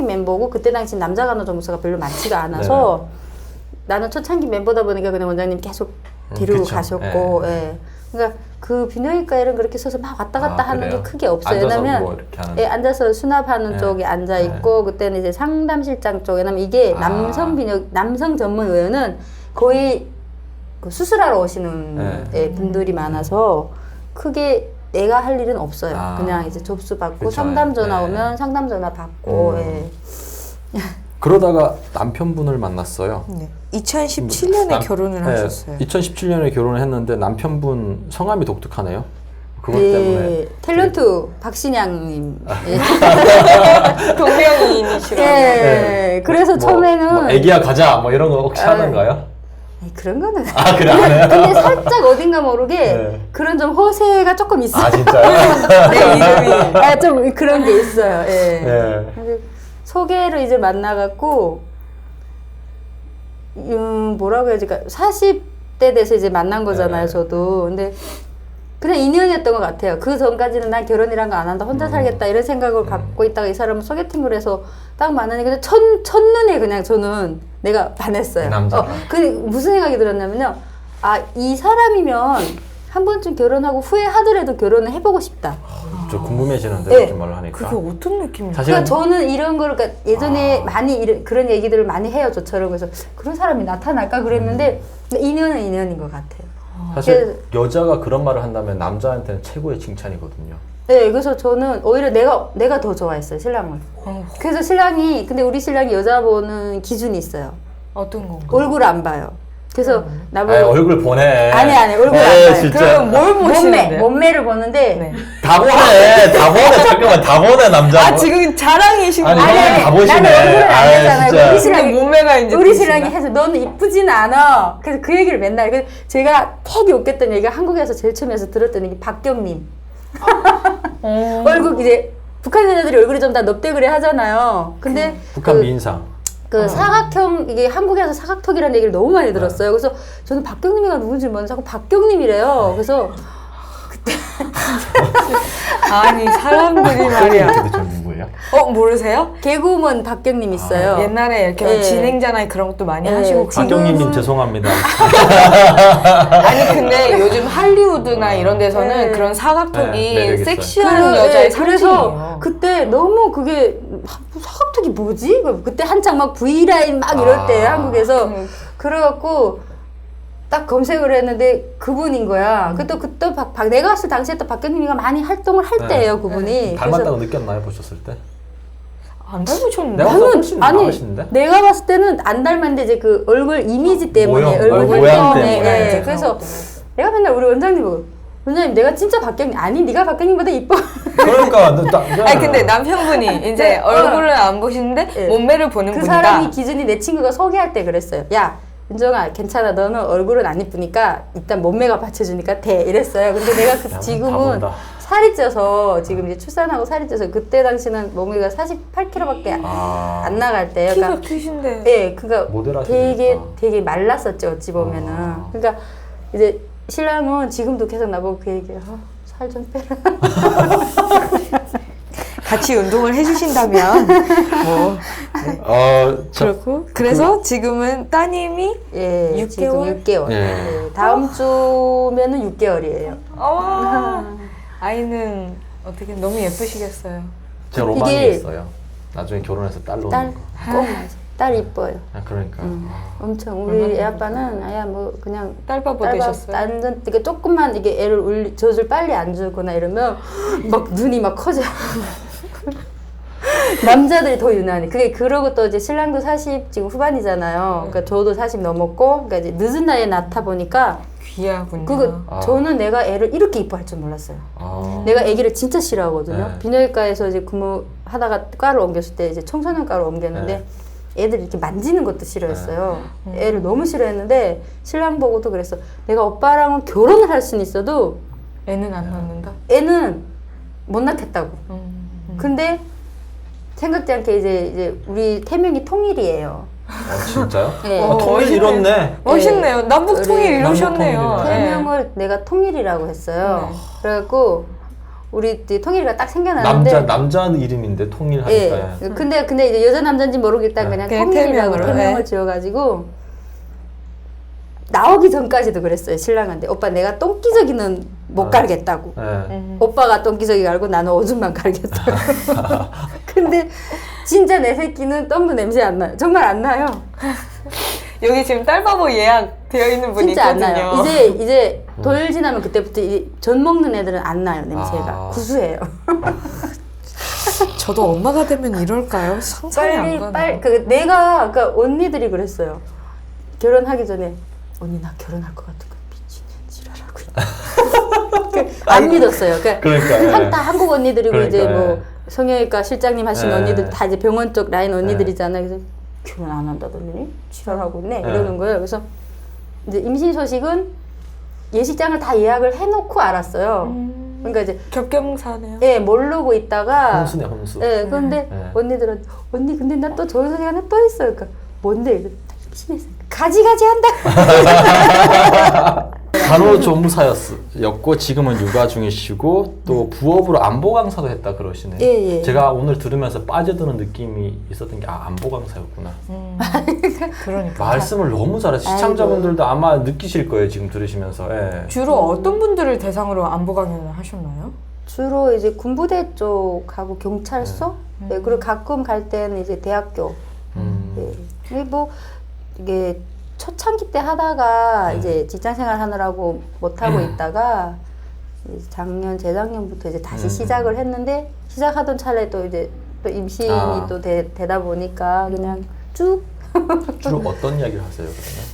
멤버고 그때 당시 남자 간호조무사가 별로 많지가 않아서 나는 초창기 멤버다 보니까 그냥 원장님 계속 데리고 그쵸. 가셨고, 예. 그러니까 그 비뇨기과에는 그렇게 서서 막 왔다 갔다 하는 그래요? 게 크게 없어요. 앉아서 왜냐면 뭐 이렇게 하는. 예, 앉아서 수납하는 네. 쪽에 앉아 있고 그때는 이제 상담실장 쪽에 왜냐면 이게 남성 전문 의원은 거의 그 수술하러 오시는 예, 분들이 많아서 크게 내가 할 일은 없어요. 그냥 이제 접수 받고 그쵸. 상담 전화 네. 오면 상담 전화 받고 예. 그러다가 남편분을 만났어요. 네. 2017년에 결혼을 하셨어요. 2017년에 결혼을 했는데 남편분 성함이 독특하네요. 그것 예, 때문에 탤런트 박신양님. 예. 동명이인이시라고. 예. 그래서 처음에는 뭐 애기야 가자 뭐 이런 거 혹시 하는가요? 에이, 그런 거는 아 그래 안 해요? 근데 살짝 어딘가 모르게 네. 그런 좀 허세가 조금 있어요. 아 진짜요? 내 이름이. 아, 좀 그런 게 있어요. 예. 예. 그래서 소개를 이제 만나갖고 뭐라고 해야지? 40대 돼서 이제 만난 거잖아요. 네. 저도. 근데 그냥 인연이었던 것 같아요. 그 전까지는 난 결혼이란 거 안 한다. 혼자 살겠다. 이런 생각을 갖고 있다가 이 사람을 소개팅을 해서 딱 만나니까 그냥 첫눈에 그냥 저는 내가 반했어요. 남자가. 그 무슨 생각이 들었냐면요. 아, 이 사람이면 한 번쯤 결혼하고 후회하더라도 결혼을 해보고 싶다. 저 궁금해지는데 네. 이렇게 말을 하니까. 그게 어떤 느낌이에요? 사실 그러니까 저는 이런 거를 그러니까 예전에 많이 그런 얘기들을 많이 해요. 저처럼. 그래서 그런 사람이 나타날까 그랬는데 인연은 인연인 것 같아요. 사실 여자가 그런 말을 한다면 남자한테는 최고의 칭찬이거든요. 네, 그래서 저는 오히려 내가 더 좋아했어요, 신랑을. 그래서 신랑이, 근데 우리 신랑이 여자 보는 기준이 있어요. 어떤 건가? 얼굴 안 봐요. 그래서 나보고. 아니, 얼굴 보내. 아니, 얼굴 안 에이, 봐요. 진짜. 그럼 뭘 보시는데요? 몸매를 보는데. 네. 다 보내. 다 보내. 잠깐만 다 보내 남자. 아 지금 자랑이신 아니, 거예요? 형님 다 보시네. 나는 얼굴을 안 아이, 했잖아요. 진짜. 우리 신랑이, 몸매가 이제 우리 보시나? 신랑이 해서 너는 이쁘진 않아. 그래서 그 얘기를 맨날. 그래서 제가 되게 웃겼던 얘기가 한국에서 제일 처음에서 들었던 얘기 박경림. 얼굴 이제 북한 여자들이 얼굴이 좀 다 넙대그레 하잖아요. 근데 북한 미인상. 그 사각형 이게 한국에서 사각턱이라는 얘기를 너무 많이 들었어요. 그래서 저는 박경림이가 누군지 모르는데 자꾸 박경림이래요. 그래서 아니 사람들이 말이야. 근데 저 누구예요? 모르세요? 개그우먼 박경림 있어요. 옛날에 이렇게 네. 진행자나 그런 것도 많이 네, 하시고 박경림님 죄송합니다. 아니 근데 요즘 할리우드나 이런 데서는 네. 그런 사각턱이 네, 매력 있어요. 섹시한 여자의 그래서 상징이에요. 그때 너무 그게 사각턱이 뭐지? 그때 한창 막 V라인 막 이럴 때 한국에서 그래갖고 딱 검색을 했는데 그분인 거야. 그때 내가 봤을 당시에 또 박경림이가 많이 활동을 할 때예요, 그분이. 닮았다고 느꼈나요 보셨을 때? 안 닮으셨는데? 내가 나는 훨씬 아니 나으신데? 내가 봤을 때는 안 닮았는데 이제 그 얼굴 이미지 때문에 모형, 얼굴 모양 때문에 때문에. 예. 그래서 내가 맨날 우리 원장님 보고 원장님 내가 진짜 박경림 아니 네가 박경림보다 이뻐. 그러니까 아니 근데 남편분이 이제 얼굴을 안 보시는데 네. 몸매를 보는 그 분이다. 사람이 기준이 내 친구가 소개할 때 그랬어요. 야 은정아 괜찮아 너는 얼굴은 안 이쁘니까 일단 몸매가 받쳐주니까 돼 이랬어요. 근데 내가 야, 다 지금은 본다. 살이 쪄서 지금 이제 출산하고 살이 쪄서 그때 당시는 몸무게가 48kg밖에 안 나갈 때요. 키가 그러니까 크신데. 네, 그러니까 모델 하시니까. 되게 말랐었죠 어찌 보면은. 그러니까 이제 신랑은 지금도 계속 나보고 그 얘기해요. 살 좀 빼라. 같이 운동을 해주신다면 뭐 그렇고 그래서 지금은 따님이 예, 6개월? 지금 6개월. 예. 예, 다음 주면은 6개월이에요. 아이는 어떻게 너무 예쁘시겠어요. 제가 로망이 이게- 있어요. 나중에 결혼해서 딸 놓는 딸 거. 꼭 딸 이뻐요. 아, 그러니까. 엄청 우리 애 아빠는 아야 뭐 그냥 딸바보 되셨어요? 완전 이게 조금만 이게 애를 젖을 빨리 안 주거나 이러면 막 눈이 막 커져. 남자들이 더 유난히 그게 그러고 또 이제 신랑도 40 지금 후반이잖아요. 그러니까 저도 40 넘었고 그러니까 이제 늦은 나이에 낳다 보니까 귀하군요. 저는 내가 애를 이렇게 이뻐할 줄 몰랐어요. 내가 아기를 진짜 싫어하거든요. 네. 비뇨기과에서 이제 근무하다가 과를 옮겼을 때 이제 청소년과로 옮겼는데 네. 애들 이렇게 만지는 것도 싫어했어요. 애를 너무 싫어했는데 신랑 보고도 그랬어. 내가 오빠랑은 결혼을 할 수는 있어도 애는 안 낳는다. 애는 못 낳겠다고. 근데 생각지 않게 이제 우리 태명이 통일이에요. 진짜요? 네. 통일 멋있네. 이뤘네. 멋있네요. 남북 통일 우리 이루셨네요. 남북 통일이네. 태명을 내가 통일이라고 했어요. 그래갖고 우리 통일이가 딱 생겨났는데 남자 이름인데 통일하니까. 예. 근데 이제 여자 남자인지 모르겠다 그냥 그냥 통일이라고 태명으로, 태명을 네. 지어가지고 나오기 전까지도 그랬어요 신랑한테. 오빠 내가 똥기저귀는 못 갈겠다고. 예. 오빠가 똥기저귀 갈고 나는 오줌만 갈겠다고. 근데 진짜 내 새끼는 똥도 냄새 안 나요. 정말 안 나요. 여기 지금 딸바보 예약 되어 있는 분이 진짜 안 있거든요. 나요. 이제 돌 지나면 그때부터 전 먹는 애들은 안 나요 냄새가. 구수해요. 저도 엄마가 되면 이럴까요? 상상이 안 가네요. 내가 그러니까 언니들이 그랬어요. 결혼하기 전에 언니 나 결혼할 것 같은 거 미친년 지랄하고 있다. 안 믿었어요. 그러니까, 예. 다 한국 언니들이고 그러니까, 이제 뭐 예. 성형외과 실장님 하신 예. 언니들 다 이제 병원 쪽 라인 언니들이잖아요. 그래서 결혼 안 한다더니 지랄하고 있네 이러는 거예요. 그래서 이제 임신 소식은 예식장을 다 예약을 해놓고 알았어요. 그러니까 이제 겹경사네요. 예 모르고 있다가 혼수네 혼수. 예, 근데 언니들은 언니 근데 나 또 좋은 소식 하나 또 있어. 그러니까 뭔데? 이거 임신했어. 가지가지 한다. 간호조무사였고 지금은 육아 중이시고 또 부업으로 안보 강사도 했다 그러시네. 예. 제가 오늘 들으면서 빠져드는 느낌이 있었던 게 안보 강사였구나. 그러니까. 말씀을 너무 잘해서 시청자분들도 아마 느끼실 거예요 지금 들으시면서. 예. 주로 어떤 분들을 대상으로 안보 강연을 하셨나요? 주로 이제 군부대 쪽하고 경찰서, 네, 그리고 가끔 갈 때는 이제 대학교. 네. 이게 뭐 이게 초창기 때 하다가 이제 직장생활 하느라고 못 하고 있다가 이제 재작년부터 이제 다시 시작을 했는데 시작하던 차례 또 이제 또 임신이 또 되다 보니까 그냥 쭉. 주로 어떤 이야기를 하세요 그러면?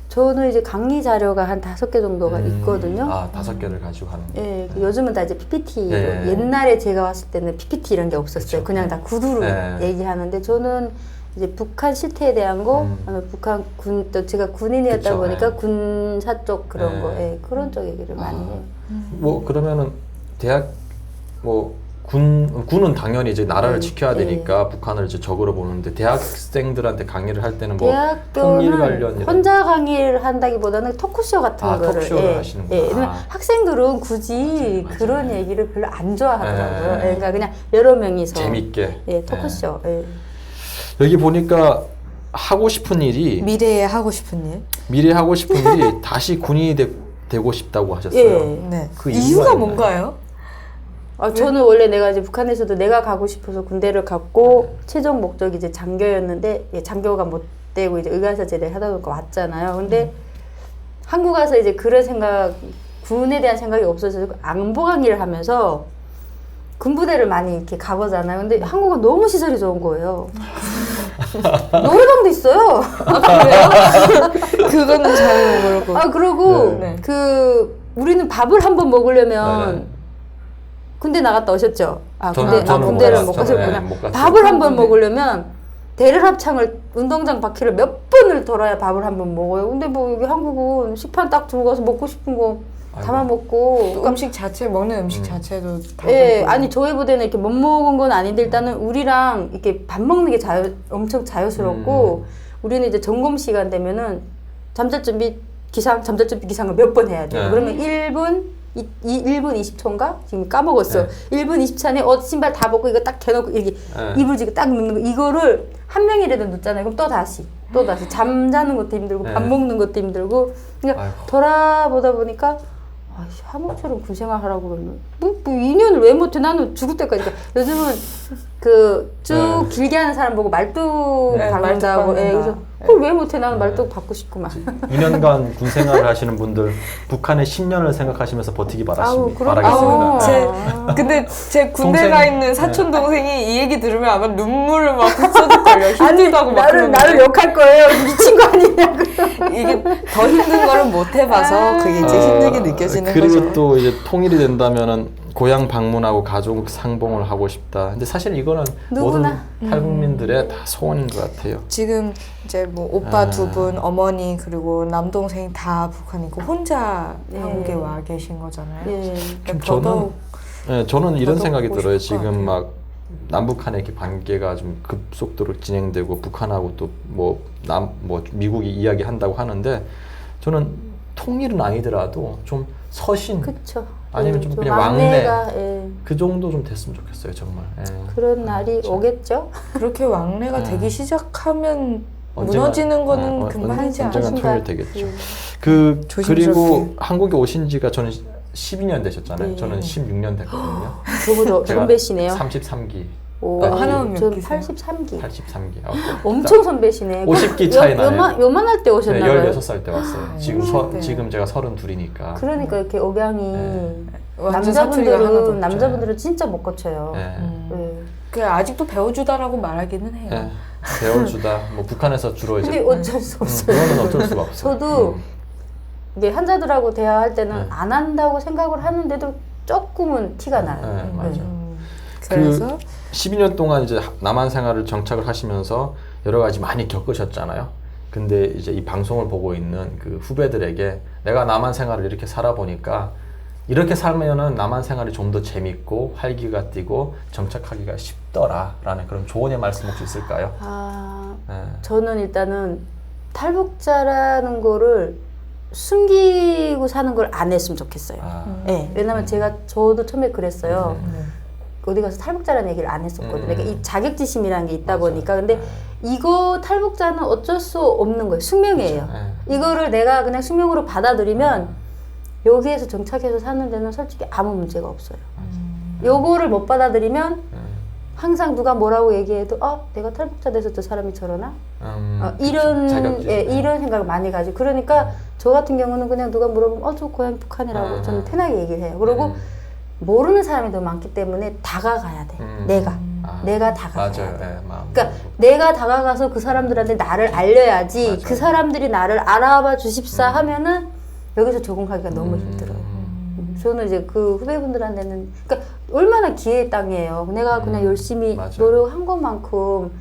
저는 이제 강의 자료가 한 5개 정도가 있거든요. 5개를 가지고 하는. 예, 요즘은 다 이제 PPT로. 예. 옛날에 제가 왔을 때는 PPT 이런 게 없었어요. 그쵸. 그냥 다 구두로 예. 얘기하는데 저는 이제 북한 실태에 대한 거, 북한 군, 또 제가 군인이었다 그쵸, 보니까 예. 군사 쪽 그런 예. 거, 예, 그런 쪽 얘기를 많이 해요. 뭐 그러면은 대학 뭐 군은 당연히 이제 나라를 지켜야 되니까 북한을 이제 적으로 보는데 대학생들한테 강의를 할 때는 뭐 통일 관련 대학교는 이런 혼자 강의를 한다기보다는 토크쇼 같은 거를 토크쇼를 하시는구나. 왜냐면 학생들은 굳이 그런 얘기를 별로 안 좋아하더라고요. 예, 그러니까 그냥 여러 명이서 재밌게. 예, 토크쇼. 예. 여기 보니까 하고 싶은 일이 미래에 하고 싶은 일? 미래 하고 싶은 일이 다시 군인이 되고 싶다고 하셨어요. 예. 네. 그 이유가 이유가 있나요? 뭔가요? 저는 원래 내가 이제 북한에서도 내가 가고 싶어서 군대를 갔고 최종 목적이 이제 장교였는데 장교가 못 되고 이제 의과사 제대를 하다 보니까 왔잖아요. 근데 한국 와서 이제 그런 생각, 군에 대한 생각이 없어서 안보 강의를 하면서 군부대를 많이 이렇게 가보잖아요. 근데 한국은 너무 시설이 좋은 거예요. 노래방도 있어요. 그거는 잘 모르고. 그러고 네. 우리는 밥을 한번 먹으려면 네. 군대 나갔다 오셨죠? 저는 군대를 못 못 갔어요. 가셨구나. 네, 못 갔어요. 밥을 한 번 먹으려면 대를 합창을 운동장 바퀴를 몇 번을 돌아야 밥을 한 번 먹어요. 근데 뭐 여기 한국은 식판 딱 들고 가서 먹고 싶은 거 담아 먹고. 또 음식 자체, 먹는 음식 자체도 다. 예, 좋고. 아니 저희 부대는 이렇게 못 먹은 건 아닌데 일단은 우리랑 이렇게 밥 먹는 게 엄청 자유스럽고 우리는 이제 점검 시간 되면은 잠잘 준비 기상을 몇 번 해야 돼요. 네. 그러면 1분 20초인가? 지금 까먹었어. 1분 20초 안에 옷 신발 다 벗고 이거 딱 해놓고 이렇게 이불 지고 딱 넣는 거 이거를 한 명이라도 넣잖아요. 그럼 또 다시 잠자는 것도 힘들고 밥 먹는 것도 힘들고 그러니까 돌아보다 보니까 화목처럼 군생활 하라고 그러면 뭐 2년을 왜 못해? 나는 죽을 때까지. 그러니까 요즘은 쭉 길게 하는 사람 보고 말뚝 박는다고. 그래서 그걸 왜 못해? 나는 말뚝 받고 싶구만. 2년간 군 생활을 하시는 분들 북한의 10년을 생각하시면서 버티기 바라겠습니다. 근데 제 군대 가 있는 사촌 동생이 이 얘기 들으면 아마 눈물을 막 쏟을걸요. 힘들다고 막 나를 욕할 거예요. 미친 거 아니냐고. 이게 더 힘든 거를 못 해봐서 그게 이제 힘들게 느껴지는 그리고 거죠. 또 이제 통일이 된다면은 고향 방문하고 가족 상봉을 하고 싶다. 근데 사실 이거는 누구나. 모든 탈북민들의 다 소원인 것 같아요. 지금 이제 뭐 오빠 2분, 어머니 그리고 남동생이 다 북한이고 혼자 한국에 와 계신 거잖아요. 예. 그러니까 저는 이런 더더욱 생각이 보고 들어요. 싶을 것 지금 같아요. 막 남북한의 이렇게 관계가 좀 급속도로 진행되고 북한하고 또 뭐 미국이 이야기한다고 하는데 저는 통일은 아니더라도 좀 서신 그쵸. 아니면 좀 그냥 왕래가, 왕래 예. 그 정도 좀 됐으면 좋겠어요 정말. 예. 그런 날이 그렇죠. 오겠죠. 그렇게 왕래가 네. 되기 시작하면 언젠가- 무너지는 거는 어, 금방이지 언젠가 않을까. 통일 되겠죠. 그리고 조심스럽게. 한국에 오신 지가 저는 12년 되셨잖아요. 네. 저는 16년 됐거든요. 저보다 제가 선배시네요. 33기, 오, 하나는 몇 전 기세요? 83기. 83기. 엄청 선배시네. 50기 차이 나네요. 요만할 때 오셨나봐요. 16살 때 왔어요. 지금 제가 32이니까. 그러니까 이렇게 억양이 네. 완전 사투리가 하나도 없죠. 남자분들은 진짜 못 고쳐요. 네. 네. 그 아직도 배워주다라고 말하기는 해요. 네. 배워주다. 뭐 북한에서 주로 이제 근데 어쩔 수 없어요. 그거는 어쩔 수가 없어요. 저도 이게 환자들하고 대화할 때는 네. 안 한다고 생각을 하는데도 조금은 티가 나요. 네, 맞아요. 그래서 12년 동안 이제 남한 생활을 정착을 하시면서 여러 가지 많이 겪으셨잖아요. 근데 이제 이 방송을 보고 있는 그 후배들에게 내가 남한 생활을 이렇게 살아보니까 이렇게 살면은 남한 생활이 좀 더 재밌고 활기가 뛰고 정착하기가 쉽더라라는 그런 조언의 말씀 혹시 있을까요? 네. 저는 일단은 탈북자라는 거를 숨기고 사는 걸 안 했으면 좋겠어요. 네, 왜냐면 저도 처음에 그랬어요. 어디 가서 탈북자라는 얘기를 안 했었거든요. 그러니까 이 자격지심이라는 게 있다 보니까. 근데 이거 탈북자는 어쩔 수 없는 거예요. 숙명이에요. 이거를 내가 그냥 숙명으로 받아들이면 여기에서 정착해서 사는 데는 솔직히 아무 문제가 없어요. 요거를 못 받아들이면 항상 누가 뭐라고 얘기해도 내가 탈북자 돼서 저 사람이 저러나? 이런 이런 생각을 많이 가지고 그러니까 저 같은 경우는 그냥 누가 물어보면 저 고향 북한이라고 저는 편하게 얘기를 해요. 그리고 모르는 사람이 더 많기 때문에 다가가야 돼. 내가 다가가야 맞아요. 돼. 네, 그러니까 내가 다가가서 그 사람들한테 나를 알려야지. 맞아요. 그 사람들이 나를 알아봐 주십사 하면은 여기서 적응하기가 너무 힘들어요. 저는 이제 그 후배분들한테는 그러니까 얼마나 기회의 땅이에요. 내가 그냥 열심히 맞아요. 노력한 것만큼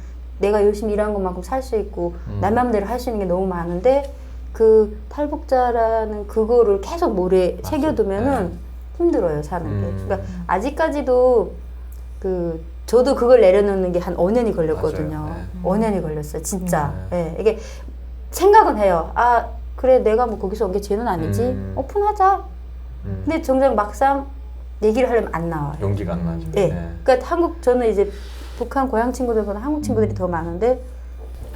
내가 열심히 일한 것만큼 살 수 있고 내 마음대로 할 수 있는 게 너무 많은데 그 탈북자라는 그거를 계속 모래 새겨두면은 힘들어요 사는 게. 그러니까 아직까지도 저도 그걸 내려놓는 게 한 5년이 걸렸거든요. 맞아요. 5년이 걸렸어요 진짜. 네. 이게 생각은 해요. 그래 내가 뭐 거기서 온 게 죄는 아니지. 오픈하자. 근데 정작 막상 얘기를 하려면 안 나와요. 용기가 안 나죠. 네. 그러니까 저는 이제 북한 고향 친구들보다 한국 친구들이 더 많은데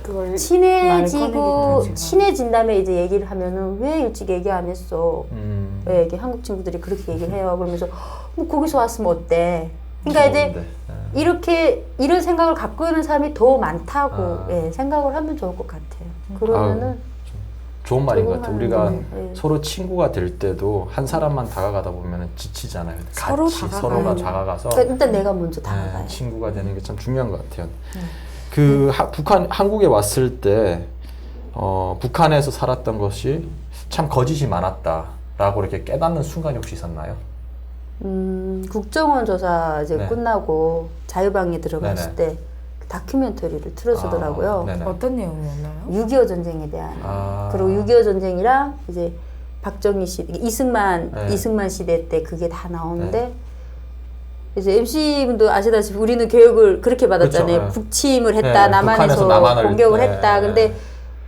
그걸 친해지고 친해진 다음에 이제 얘기를 하면은 왜 일찍 얘기 안 했어? 네, 이게 한국 친구들이 그렇게 얘기를 해요. 그러면서 뭐 거기서 왔으면 어때? 그러니까 이제 이렇게 이런 생각을 갖고 있는 사람이 더 많다고 생각을 하면 좋을 것 같아요. 그러면은 좋은 말인 것 같아요. 우리가 네. 서로 친구가 될 때도 한 사람만 다가가다 보면 지치잖아요. 서로 같이 서로가 다가가야 다가가서 그러니까 일단 내가 먼저 다가가요. 친구가 되는 게 참 중요한 것 같아요. 한국에 왔을 때 북한에서 살았던 것이 참 거짓이 많았다라고 이렇게 깨닫는 순간이 혹시 있었나요? 국정원 조사 이제 끝나고 자유방에 들어갔을 네네. 때 다큐멘터리를 틀어주더라고요. 어떤 내용이었나요? 6.25 전쟁에 대한. 그리고 6.25 전쟁이랑 이제 박정희 시대, 이승만 시대 때 그게 다 나오는데 이제 MC분도 아시다시피 우리는 교육을 그렇게 받았잖아요. 그렇죠. 북침을 했다, 남한에서 공격을 했다. 근데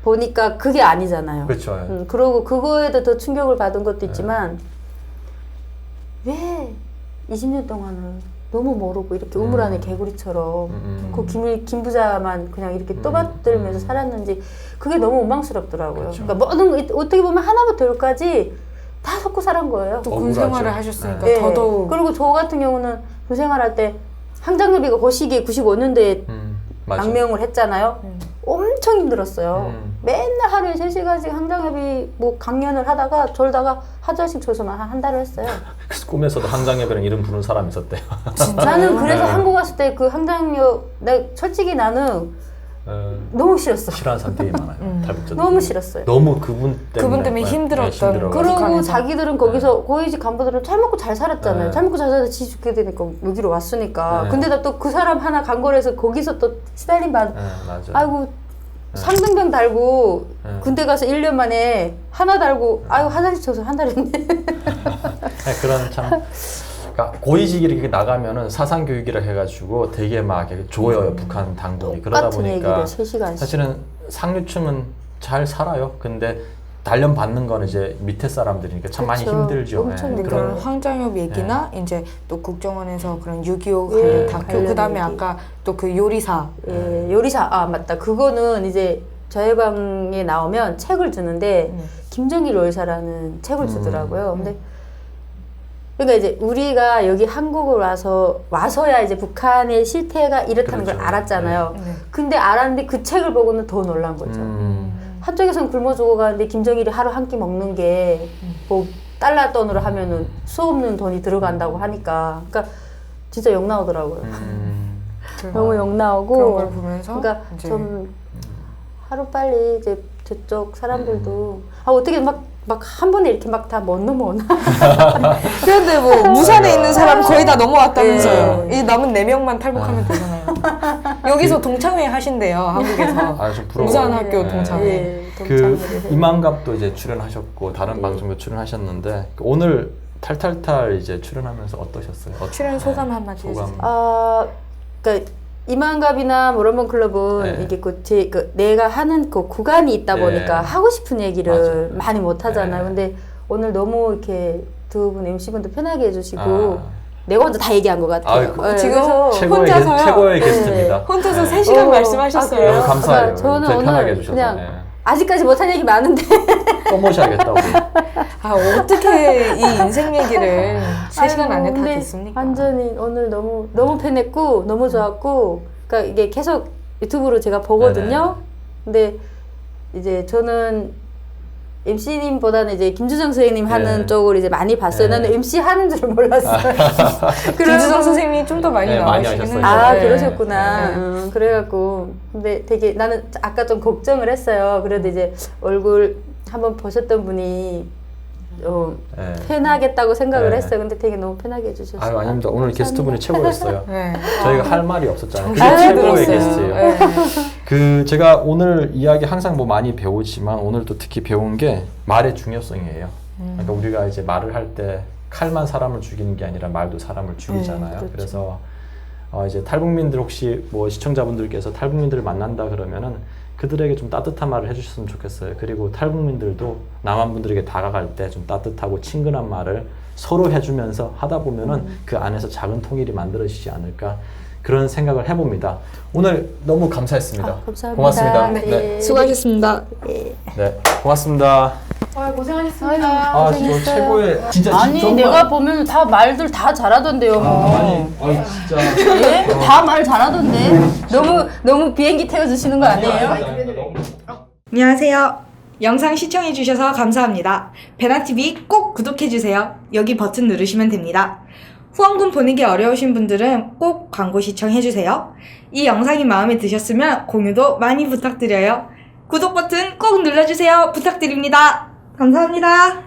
보니까 그게 아니잖아요. 그렇죠. 그리고 그거에도 더 충격을 받은 것도 있지만 왜 20년 동안을 너무 모르고 이렇게 우물 안에 개구리처럼 그 김 부자만 그냥 이렇게 떠받들면서 살았는지 그게 너무 원망스럽더라고요. 그렇죠. 그러니까 모든 어떻게 보면 하나부터 열까지 다 섞고 살은 거예요. 또 군 생활을 하셨으니까 네. 더더욱. 그리고 저 같은 경우는 군 생활할 때 항장협의가 그 시기에 95년도에 망명을 했잖아요. 엄청 힘들었어요. 맨날 하루에 3시간씩 항장협의 뭐 강연을 하다가 졸다가 하루씩 졸서만 한 달을 했어요. 꿈에서도 항장협의랑 이름 부르는 사람이 있었대요. 나는 그래서 한국 왔을 때 그 솔직히 나는 너무 싫었어. 싫어하는 사람 되게 많아요. 탈북자들. 너무 싫었어요. 너무 그분 때문에 힘들었던 힘들어가지고. 그리고 북한에서. 자기들은 거기서 고위직 간부들은 잘 먹고 잘 살았잖아요. 잘 먹고 잘 살아서 지 죽게 되니까 여기로 왔으니까. 근데 나 또 그 사람 하나 간거래서 거기서 또 시달림 받. 맞아. 아이고 상등병 달고 군대 가서 1년 만에 하나 달고 아이고 화장실 쳐서 한 달 했네. 그런 참 그러니까 고위직이 이렇게 나가면은 사상 교육이라 해가지고 되게 막 이렇게 줘요 북한 당국이. 그러다 똑같은 보니까 얘기를 3시간씩. 사실은 상류층은 잘 살아요. 근데 단련 받는 거는 이제 밑에 사람들이니까 참 많이 그렇죠. 힘들죠. 엄청 예. 힘들어요. 그런 황장엽 얘기나 이제 또 국정원에서 그런 6.25 관련 다큐, 관련 그다음에 얘기. 아까 또 그 요리사. 예, 요리사 아 맞다. 그거는 이제 저해방에 나오면 책을 주는데 김정일 요리사라는 책을 주더라고요. 근데 그러니까 이제 우리가 여기 한국을 와서야 이제 북한의 실태가 이렇다는 걸 그렇죠. 알았잖아요. 네. 근데 알았는데 그 책을 보고는 더 놀란 거죠. 한쪽에선 굶어 죽어가는데 김정일이 하루 한 끼 먹는 게 뭐 달러 돈으로 하면은 수 없는 돈이 들어간다고 하니까, 그러니까 진짜 욕 나오더라고요. 너무 욕 나오고. 그런 걸 보면서 그러니까 이제 좀 하루 빨리 이제 저쪽 사람들도 아 어떻게 막 한 번에 이렇게 막 다 못 넘어오나? 그런데 뭐 무산에 있는 사람 거의 다 넘어왔다면서요. 네. 이 남은 4명만 탈북하면 되잖아요. 여기서 동창회 하신대요, 한국에서. 아, 좀 부러워. 무산 학교 네. 동창회. 예, 그 동창회를 해요. 이만갑도 이제 출연하셨고 다른 방송도 출연하셨는데 오늘 탈탈탈 이제 출연하면서 어떠셨어요? 출연 소감 한마디 소감. 해주세요. 아, 그러니까 이만갑이나 모런번 클럽은 네. 이게 내가 하는 그 구간이 있다 네. 보니까 하고 싶은 얘기를 맞아요. 많이 못 하잖아요. 네. 근데 오늘 너무 이렇게 두 분 MC분들 편하게 해주시고 아. 내가 혼자 다 얘기한 것 같아요. 아이고. 네, 지금 그래서 혼자서요? 최고의 게스트입니다. 혼자서 3시간 말씀하셨어요. 그래요? 감사해요. 저는 되게 편하게 오늘 해주셔서. 그냥 네. 아직까지 못한 얘기 많은데 또 모셔야겠다 우리. 아, 어떻게 이 인생 얘기를 3시간 아이고, 안에 다 근데 듣습니까? 완전히 오늘 너무 편했고 너무 좋았고, 그러니까 이게 계속 유튜브로 제가 보거든요. 근데 이제 저는 MC님보다는 이제 김주정 선생님 하는 네. 쪽을 이제 많이 봤어요. 네. 나는 MC 하는 줄 몰랐어요. 김주성 선생님이 좀 더 많이 네, 많이 나오시긴 하셨어요. 했는데. 아, 네. 그러셨구나. 네. 그래갖고. 근데 되게 나는 아까 좀 걱정을 했어요. 그래도 이제 얼굴 한번 보셨던 분이 네. 편하겠다고 생각을 네. 했어요. 근데 되게 너무 편하게 해주셔서. 아유 아닙니다. 오늘 게스트분이 최고였어요. 네. 저희가 할 말이 없었잖아요. 그게 잘 최고의 들었어요. 게스트예요. 네. 그 제가 오늘 이야기 항상 뭐 많이 배우지만 오늘 또 특히 배운 게 말의 중요성이에요. 그러니까 우리가 이제 말을 할 때 칼만 사람을 죽이는 게 아니라 말도 사람을 죽이잖아요. 그렇죠. 그래서 이제 탈북민들 혹시 뭐 시청자분들께서 탈북민들을 만난다 그러면은 그들에게 좀 따뜻한 말을 해주셨으면 좋겠어요. 그리고 탈북민들도 남한분들에게 다가갈 때 좀 따뜻하고 친근한 말을 서로 해주면서 하다 보면은 그 안에서 작은 통일이 만들어지지 않을까 그런 생각을 해봅니다. 오늘 너무 감사했습니다. 감사합니다. 고맙습니다. 네. 수고하셨습니다. 네, 고맙습니다. 고생하셨습니다. 아, 진짜 최고의 진짜 아니 정말. 내가 보면 다 말들 다 잘하던데요. 아니 진짜. 예? 다 말 잘하던데. 너무 비행기 태워주시는 거 아니에요? 안녕하세요. 영상 시청해주셔서 감사합니다. 베나TV 꼭 구독해주세요. 여기 버튼 누르시면 됩니다. 후원금 보내기 어려우신 분들은 꼭 광고 시청해주세요. 이 영상이 마음에 드셨으면 공유도 많이 부탁드려요. 구독 버튼 꼭 눌러주세요. 부탁드립니다. 감사합니다.